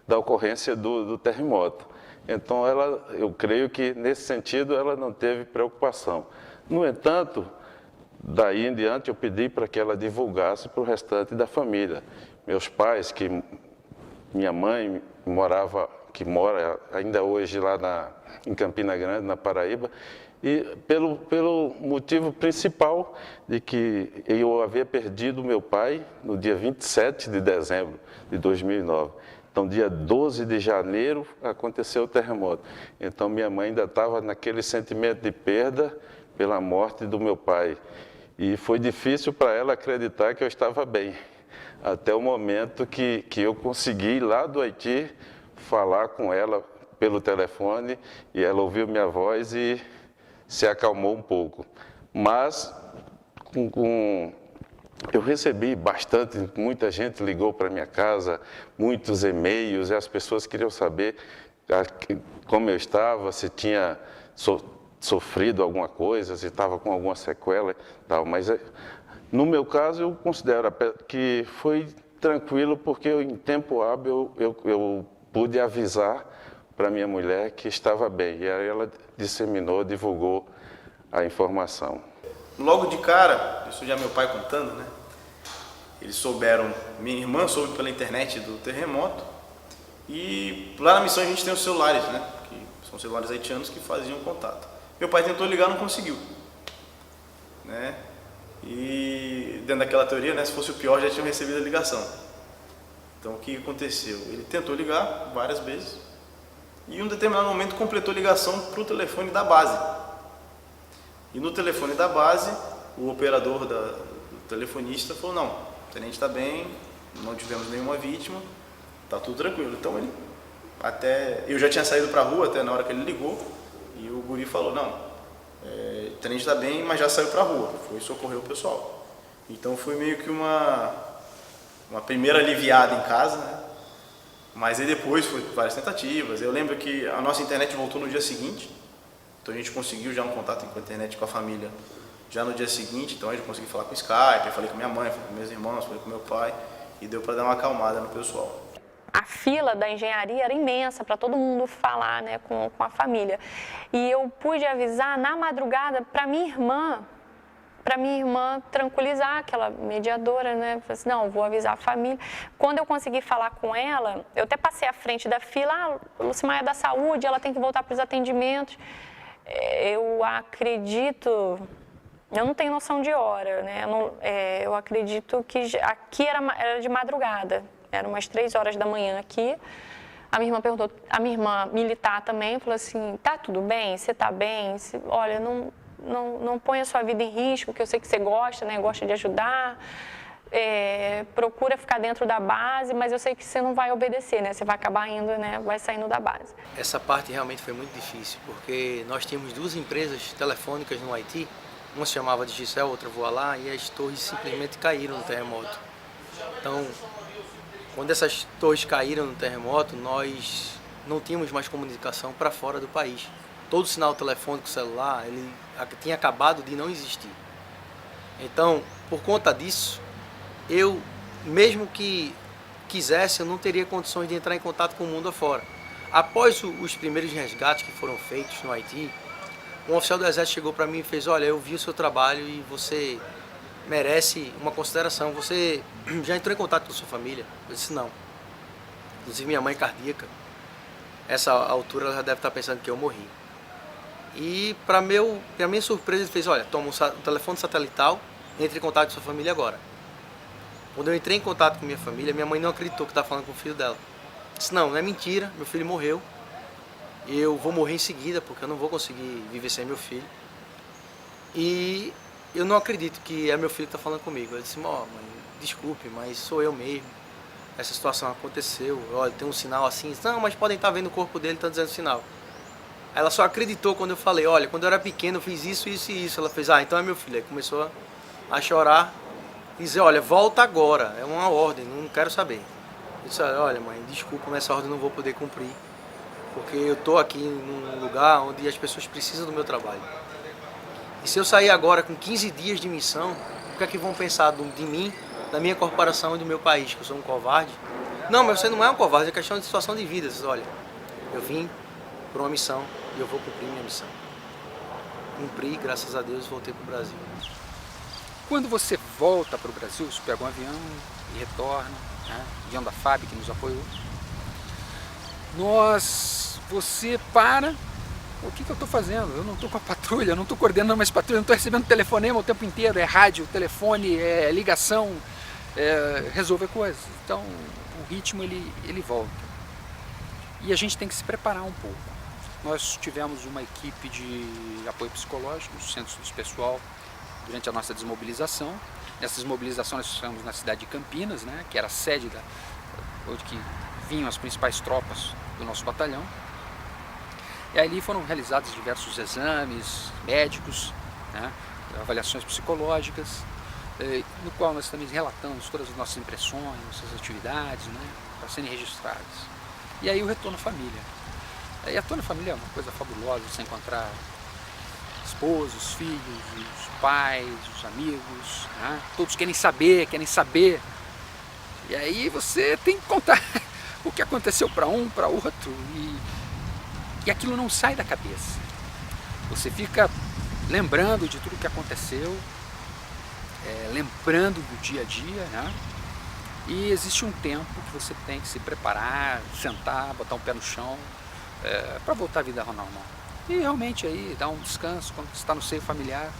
da ocorrência do terremoto. Então, eu creio que, nesse sentido, ela não teve preocupação. No entanto, daí em diante, eu pedi para que ela divulgasse para o restante da família. Meus pais, minha mãe que mora ainda hoje lá em Campina Grande, na Paraíba, e pelo motivo principal de que eu havia perdido meu pai no dia 27 de dezembro de 2009. Então, dia 12 de janeiro, aconteceu o terremoto. Então, minha mãe ainda estava naquele sentimento de perda pela morte do meu pai. E foi difícil para ela acreditar que eu estava bem, até o momento que eu consegui, lá do Haiti, falar com ela pelo telefone, e ela ouviu minha voz e se acalmou um pouco. Mas eu recebi bastante, muita gente ligou para minha casa, muitos e-mails, e as pessoas queriam saber como eu estava, se tinha sofrido alguma coisa, se estava com alguma sequela e tal. Mas no meu caso, eu considero que foi tranquilo, porque em tempo hábil eu pude avisar para minha mulher que estava bem. E aí ela divulgou a informação. Logo de cara, isso já meu pai contando, né? Eles souberam, minha irmã soube pela internet do terremoto, e lá na missão a gente tem os celulares, né? Que são celulares haitianos que faziam contato. Meu pai tentou ligar, não conseguiu, né? E dentro daquela teoria, né, se fosse o pior, já tinham recebido a ligação. Então o que aconteceu? Ele tentou ligar várias vezes e em um determinado momento completou a ligação para o telefone da base. E no telefone da base, o operador do telefonista falou, não, o tenente está bem, não tivemos nenhuma vítima, está tudo tranquilo. Então eu já tinha saído para a rua até na hora que ele ligou, e o guri falou, não, o tenente está bem, mas já saiu para a rua, foi socorrer o pessoal. Então foi meio que uma primeira aliviada em casa, né? Mas aí depois foi várias tentativas. Eu lembro que a nossa internet voltou no dia seguinte, então a gente conseguiu já um contato com a internet, com a família, já no dia seguinte. Então a gente conseguiu falar com o Skype, eu falei com minha mãe, falei com meus irmãos, falei com meu pai, e deu para dar uma acalmada no pessoal. A fila da engenharia era imensa para todo mundo falar, né, com a família. E eu pude avisar na madrugada para minha irmã tranquilizar, aquela mediadora, né? Falei assim, não, vou avisar a família. Quando eu consegui falar com ela, eu até passei à frente da fila, a Lucimaia é da saúde, ela tem que voltar para os atendimentos. Eu acredito, eu não tenho noção de hora, né? Eu acredito que aqui era de madrugada. Eram umas 3 horas da manhã aqui. A minha irmã perguntou, a minha irmã militar também, falou assim, tá tudo bem? Você tá bem? Olha, não ponha a sua vida em risco, que eu sei que você gosta, né? Gosta de ajudar. Procura ficar dentro da base, mas eu sei que você não vai obedecer, né? Você vai acabar indo, né? Vai saindo da base. Essa parte realmente foi muito difícil, porque nós tínhamos 2 empresas telefônicas no Haiti. Uma se chamava Digicel, outra Voa Lá, e as torres simplesmente caíram no terremoto. Então, quando essas torres caíram no terremoto, nós não tínhamos mais comunicação para fora do país. todo sinal telefônico celular, ele tinha acabado de não existir. Então, por conta disso, eu, mesmo que quisesse, eu não teria condições de entrar em contato com o mundo afora. Após os primeiros resgates que foram feitos no Haiti, um oficial do Exército chegou para mim e fez: olha, eu vi o seu trabalho e você merece uma consideração. Você já entrou em contato com a sua família? Eu disse: não. Inclusive minha mãe é cardíaca. Essa altura ela já deve estar pensando que eu morri. E para minha surpresa ele fez: olha, toma um telefone satelital, entre em contato com sua família agora. Quando eu entrei em contato com minha família, minha mãe não acreditou que estava falando com o filho dela. Disse: não é mentira, meu filho morreu. Eu vou morrer em seguida, porque eu não vou conseguir viver sem meu filho. E eu não acredito que é meu filho que está falando comigo. Eu disse: mãe, desculpe, mas sou eu mesmo. Essa situação aconteceu. Olha, tem um sinal assim. Não, mas podem estar vendo o corpo dele, está dizendo sinal. Ela só acreditou quando eu falei: olha, quando eu era pequeno eu fiz isso, isso e isso. Ela fez: então é meu filho. Aí começou a chorar e dizer: olha, volta agora, é uma ordem, não quero saber. Eu disse: olha, mãe, desculpa, mas essa ordem eu não vou poder cumprir, porque eu estou aqui num lugar onde as pessoas precisam do meu trabalho. E se eu sair agora com 15 dias de missão, o que é que vão pensar de mim, da minha corporação e do meu país, que eu sou um covarde? Não, mas você não é um covarde, é questão de situação de vida. Diz: olha, eu vim por uma missão e eu vou cumprir minha missão. Cumpri, graças a Deus, voltei para o Brasil. Quando você volta para o Brasil, você pega um avião e retorna, né? Avião da FAB que nos apoiou. Você para, o que eu estou fazendo? Eu não estou com a patrulha, eu não estou coordenando mais patrulha, não estou recebendo telefonema o tempo inteiro, é rádio, telefone, é ligação, resolver coisas. Então o ritmo ele volta. E a gente tem que se preparar um pouco. Nós tivemos uma equipe de apoio psicológico, no Centro de Pessoal, durante a nossa desmobilização. Nessa desmobilização nós fizemos na cidade de Campinas, né, que era a sede onde que vinham as principais tropas do nosso batalhão. E ali foram realizados diversos exames médicos, né, avaliações psicológicas, no qual nós também relatamos todas as nossas impressões, nossas atividades, né, para serem registradas. E aí o retorno à família. E a retorno à família é uma coisa fabulosa, você encontrar esposos, filhos, os pais, os amigos, né? Todos querem saber. E aí você tem que contar o que aconteceu para um, para outro, e aquilo não sai da cabeça. Você fica lembrando de tudo que aconteceu, lembrando do dia a dia, né? E existe um tempo que você tem que se preparar, sentar, botar um pé no chão, para voltar à vida normal. E realmente aí dá um descanso, quando você está no seio familiar,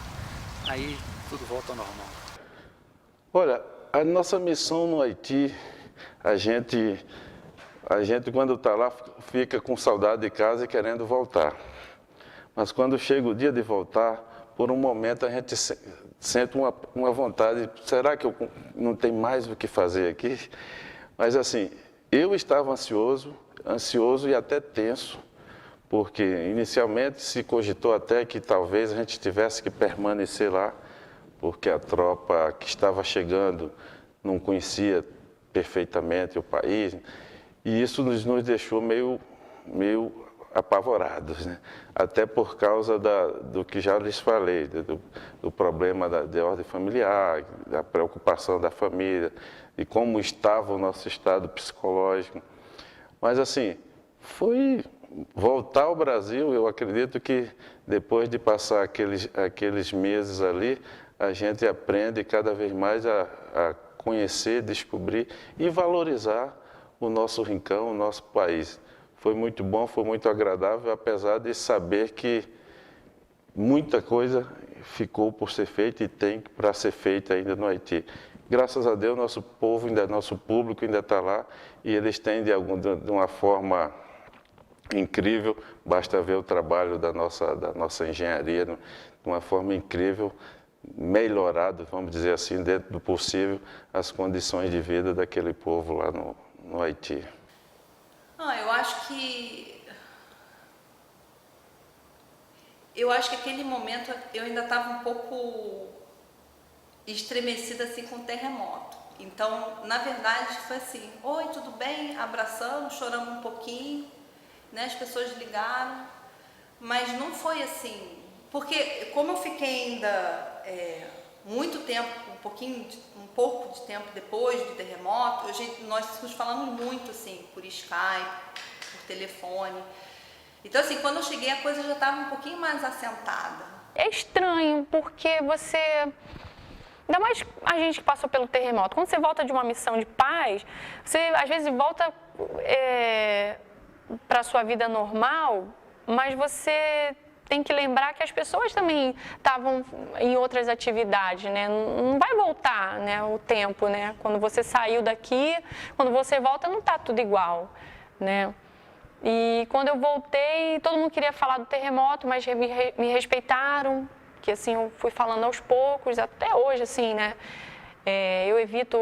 aí tudo volta ao normal. Olha, a nossa missão no Haiti, a gente quando está lá fica com saudade de casa e querendo voltar. Mas quando chega o dia de voltar, por um momento a gente sente uma vontade: será que eu não tenho mais o que fazer aqui? Mas assim, eu estava ansioso e até tenso, porque inicialmente se cogitou até que talvez a gente tivesse que permanecer lá, porque a tropa que estava chegando não conhecia perfeitamente o país, e isso nos deixou meio apavorados, né? Até por causa do que já lhes falei, do problema de ordem familiar, da preocupação da família, de como estava o nosso estado psicológico. Mas assim, foi voltar ao Brasil. Eu acredito que depois de passar aqueles meses ali, a gente aprende cada vez mais a conhecer, descobrir e valorizar o nosso rincão, o nosso país. Foi muito bom, foi muito agradável, apesar de saber que muita coisa ficou por ser feita e tem para ser feita ainda no Haiti. Graças a Deus, nosso povo, nosso público ainda está lá, e eles têm de uma forma incrível. Basta ver o trabalho da nossa engenharia, de uma forma incrível, melhorado, vamos dizer assim, dentro do possível, as condições de vida daquele povo lá no Haiti. Eu acho que aquele momento eu ainda estava um pouco estremecida assim com o terremoto. Então, na verdade, foi assim: oi, tudo bem? Abraçamos, choramos um pouquinho, né? As pessoas ligaram, mas não foi assim, porque como eu fiquei ainda muito tempo, um pouco de tempo depois do terremoto, nós nos falamos muito assim, por Skype, por telefone. Então assim, quando eu cheguei a coisa já estava um pouquinho mais assentada. É estranho, porque você... Ainda mais a gente que passou pelo terremoto. Quando você volta de uma missão de paz, você às vezes volta para a sua vida normal, mas você tem que lembrar que as pessoas também estavam em outras atividades, né? Não vai voltar, né, o tempo, né? Quando você saiu daqui, quando você volta, não está tudo igual, né? E quando eu voltei, todo mundo queria falar do terremoto, mas me respeitaram, que assim, eu fui falando aos poucos, até hoje, assim, né? Eu evito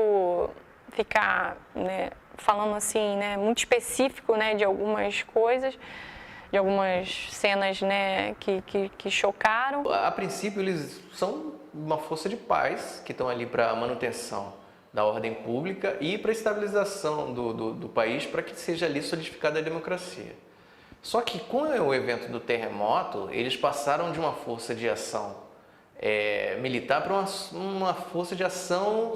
ficar, né, falando assim, né, muito específico, né, de algumas coisas, de algumas cenas, né, que chocaram. A princípio, eles são uma força de paz que estão ali para a manutenção da ordem pública e para a estabilização do país, para que seja ali solidificada a democracia. Só que com o evento do terremoto, eles passaram de uma força de ação militar para uma força de ação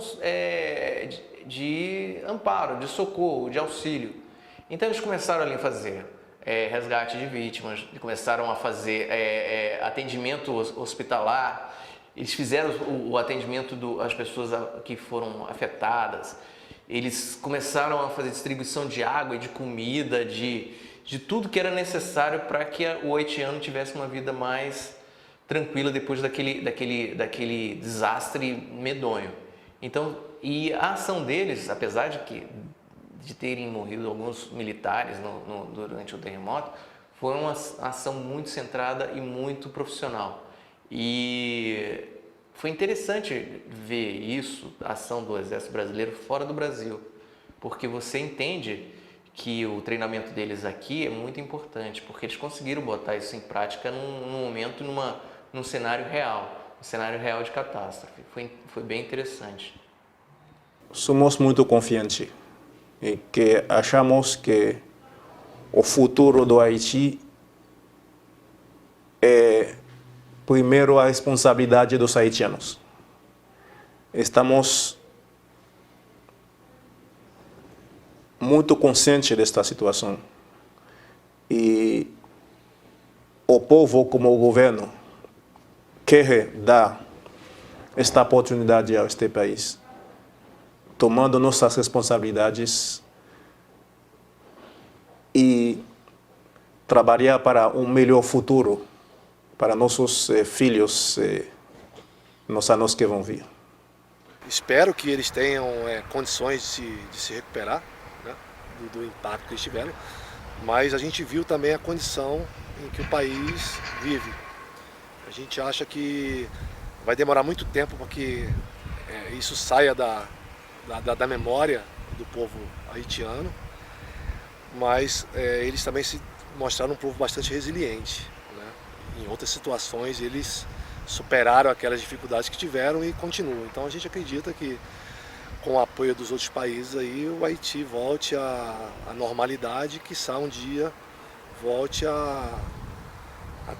de amparo, de socorro, de auxílio. Então eles começaram ali a fazer resgate de vítimas, começaram a fazer atendimento hospitalar, eles fizeram o atendimento às pessoas que foram afetadas, eles começaram a fazer distribuição de água e de comida, de tudo que era necessário para que o haitiano tivesse uma vida mais tranquila depois daquele desastre medonho. Então, e a ação deles, apesar de terem morrido alguns militares durante o terremoto, foi uma ação muito centrada e muito profissional. E foi interessante ver isso, a ação do Exército Brasileiro fora do Brasil, porque você entende que o treinamento deles aqui é muito importante, porque eles conseguiram botar isso em prática num momento, num cenário real de catástrofe. Foi bem interessante. Somos muito confiantes e que achamos que o futuro do Haiti é primeiro a responsabilidade dos haitianos. Estamos muito conscientes desta situação e o povo, como o governo, quer dar esta oportunidade a este país, tomando nossas responsabilidades e trabalhar para um melhor futuro para nossos filhos nos anos que vão vir. Espero que eles tenham condições de se recuperar, né, do impacto que eles tiveram, mas a gente viu também a condição em que o país vive. A gente acha que vai demorar muito tempo para que isso saia da memória do povo haitiano, mas eles também se mostraram um povo bastante resiliente, né? Em outras situações eles superaram aquelas dificuldades que tiveram e continuam. Então a gente acredita que com o apoio dos outros países aí o Haiti volte à normalidade, quiçá um dia volte a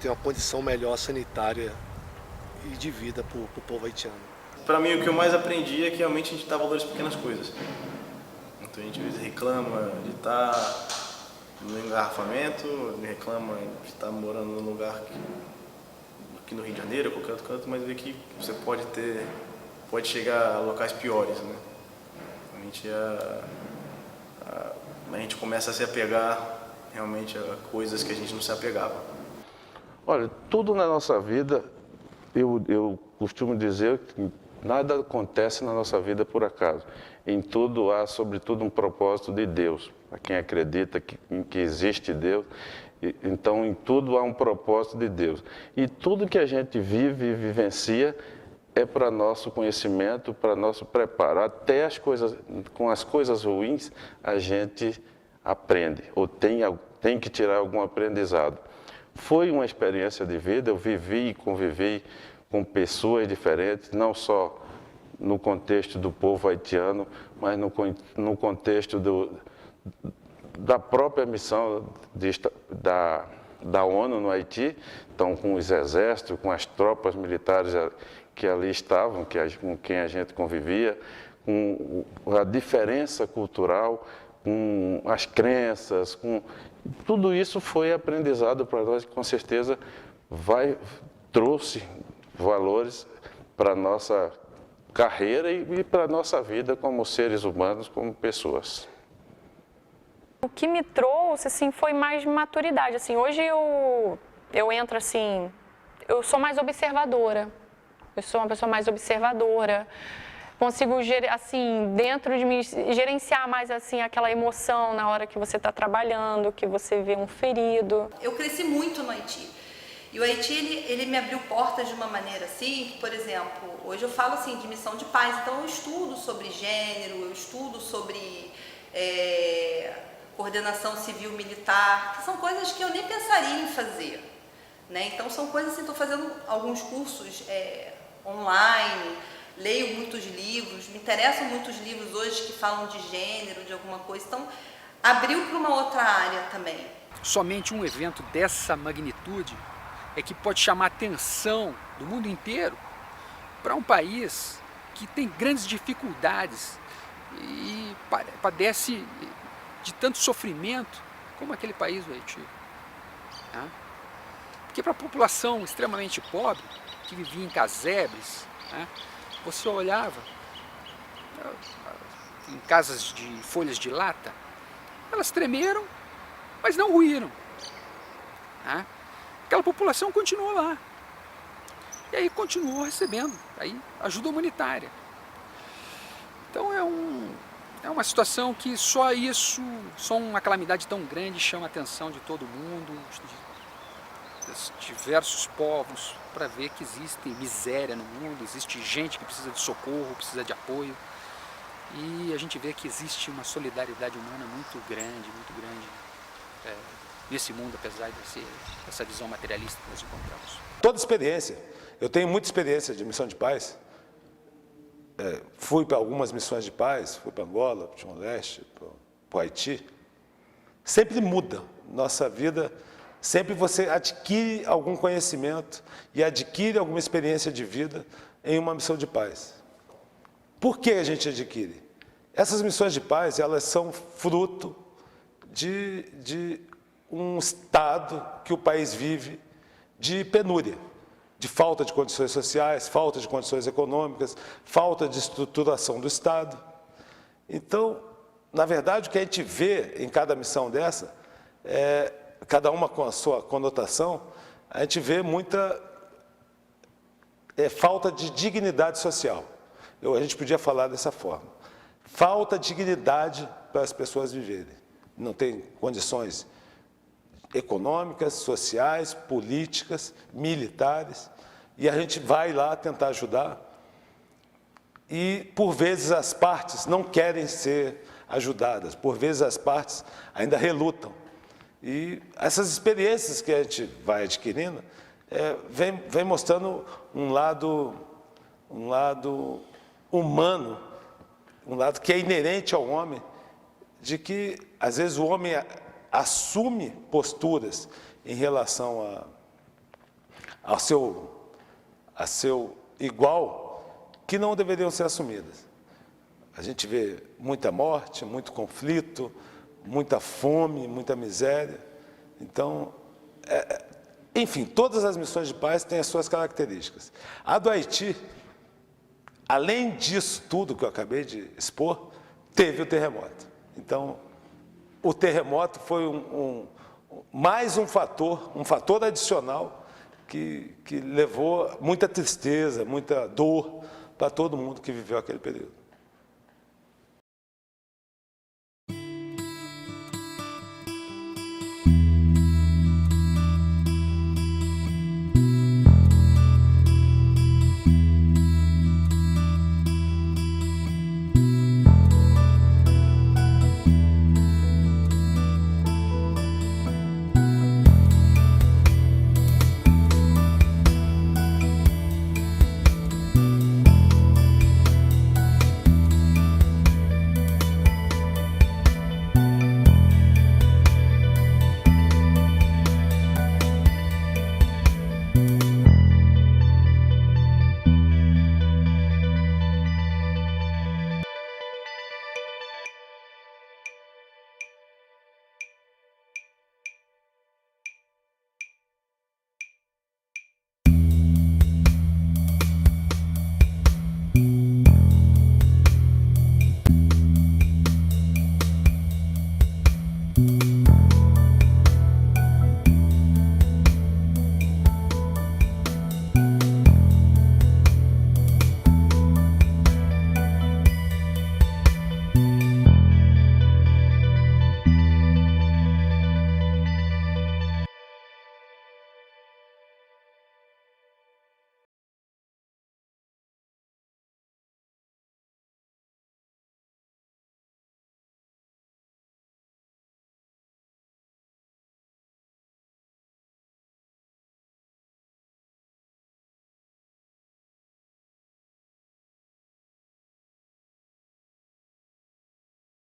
ter uma condição melhor sanitária e de vida para o povo haitiano. Para mim, o que eu mais aprendi é que realmente a gente dá valor às pequenas coisas. Então a gente às vezes reclama de estar no engarrafamento, reclama de estar morando num lugar aqui no Rio de Janeiro, qualquer outro canto, mas vê que você pode chegar a locais piores, né? A gente começa a se apegar realmente a coisas que a gente não se apegava. Olha, tudo na nossa vida, eu costumo dizer que nada acontece na nossa vida por acaso. Em tudo há, sobretudo, um propósito de Deus. Para quem acredita que existe Deus, então em tudo há um propósito de Deus. E tudo que a gente vive e vivencia é para nosso conhecimento, para nosso preparo. Até com as coisas ruins, a gente aprende, ou tem que tirar algum aprendizado. Foi uma experiência de vida, eu vivi e convivi com pessoas diferentes, não só no contexto do povo haitiano, mas no contexto da própria missão da ONU no Haiti, então com os exércitos, com as tropas militares que ali estavam, com quem a gente convivia, com a diferença cultural, com as crenças, com tudo isso foi aprendizado para nós, que com certeza trouxe valores para a nossa carreira e para a nossa vida como seres humanos, como pessoas. O que me trouxe, assim, foi mais maturidade. Assim, hoje eu entro, assim, eu sou mais observadora. Eu sou uma pessoa mais observadora. Consigo, assim, dentro de mim, gerenciar mais, assim, aquela emoção na hora que você está trabalhando, que você vê um ferido. Eu cresci muito no Haiti. E o Haiti, ele me abriu portas de uma maneira assim, que, por exemplo, hoje eu falo assim de missão de paz, então eu estudo sobre gênero, eu estudo sobre coordenação civil-militar, que são coisas que eu nem pensaria em fazer, né? Então são coisas assim, estou fazendo alguns cursos online, leio muitos livros, me interessam muitos livros hoje que falam de gênero, de alguma coisa, então abriu para uma outra área também. Somente um evento dessa magnitude é que pode chamar a atenção do mundo inteiro para um país que tem grandes dificuldades e padece de tanto sofrimento como aquele país do Haiti. Porque para a população extremamente pobre, que vivia em casebres, você olhava em casas de folhas de lata, elas tremeram, mas não ruíram. Aquela população continuou lá. E aí continuou recebendo ajuda humanitária. Então é uma situação que só uma calamidade tão grande chama a atenção de todo mundo, dos diversos povos, para ver que existe miséria no mundo, existe gente que precisa de socorro, precisa de apoio. E a gente vê que existe uma solidariedade humana muito grande nesse mundo, apesar dessa visão materialista que nós encontramos. Toda experiência. Eu tenho muita experiência de missão de paz. Fui para algumas missões de paz, fui para Angola, para o Timor-Leste, para o Haiti. Sempre muda nossa vida, sempre você adquire algum conhecimento e adquire alguma experiência de vida em uma missão de paz. Por que a gente adquire? Essas missões de paz, elas são fruto de um estado que o país vive de penúria, de falta de condições sociais, falta de condições econômicas, falta de estruturação do Estado. Então, na verdade, o que a gente vê em cada missão dessa, cada uma com a sua conotação, a gente vê muita falta de dignidade social. A gente podia falar dessa forma. Falta de dignidade para as pessoas viverem. Não tem condições econômicas, sociais, políticas, militares, e a gente vai lá tentar ajudar. E, por vezes, as partes não querem ser ajudadas, por vezes as partes ainda relutam. E essas experiências que a gente vai adquirindo vem mostrando um lado humano, um lado que é inerente ao homem, de que, às vezes, o homem assume posturas em relação ao seu igual que não deveriam ser assumidas. A gente vê muita morte, muito conflito, muita fome, muita miséria. Então, enfim, todas as missões de paz têm as suas características. A do Haiti, além disso tudo que eu acabei de expor, teve o terremoto. Então, o terremoto foi mais um fator adicional que levou muita tristeza, muita dor para todo mundo que viveu aquele período.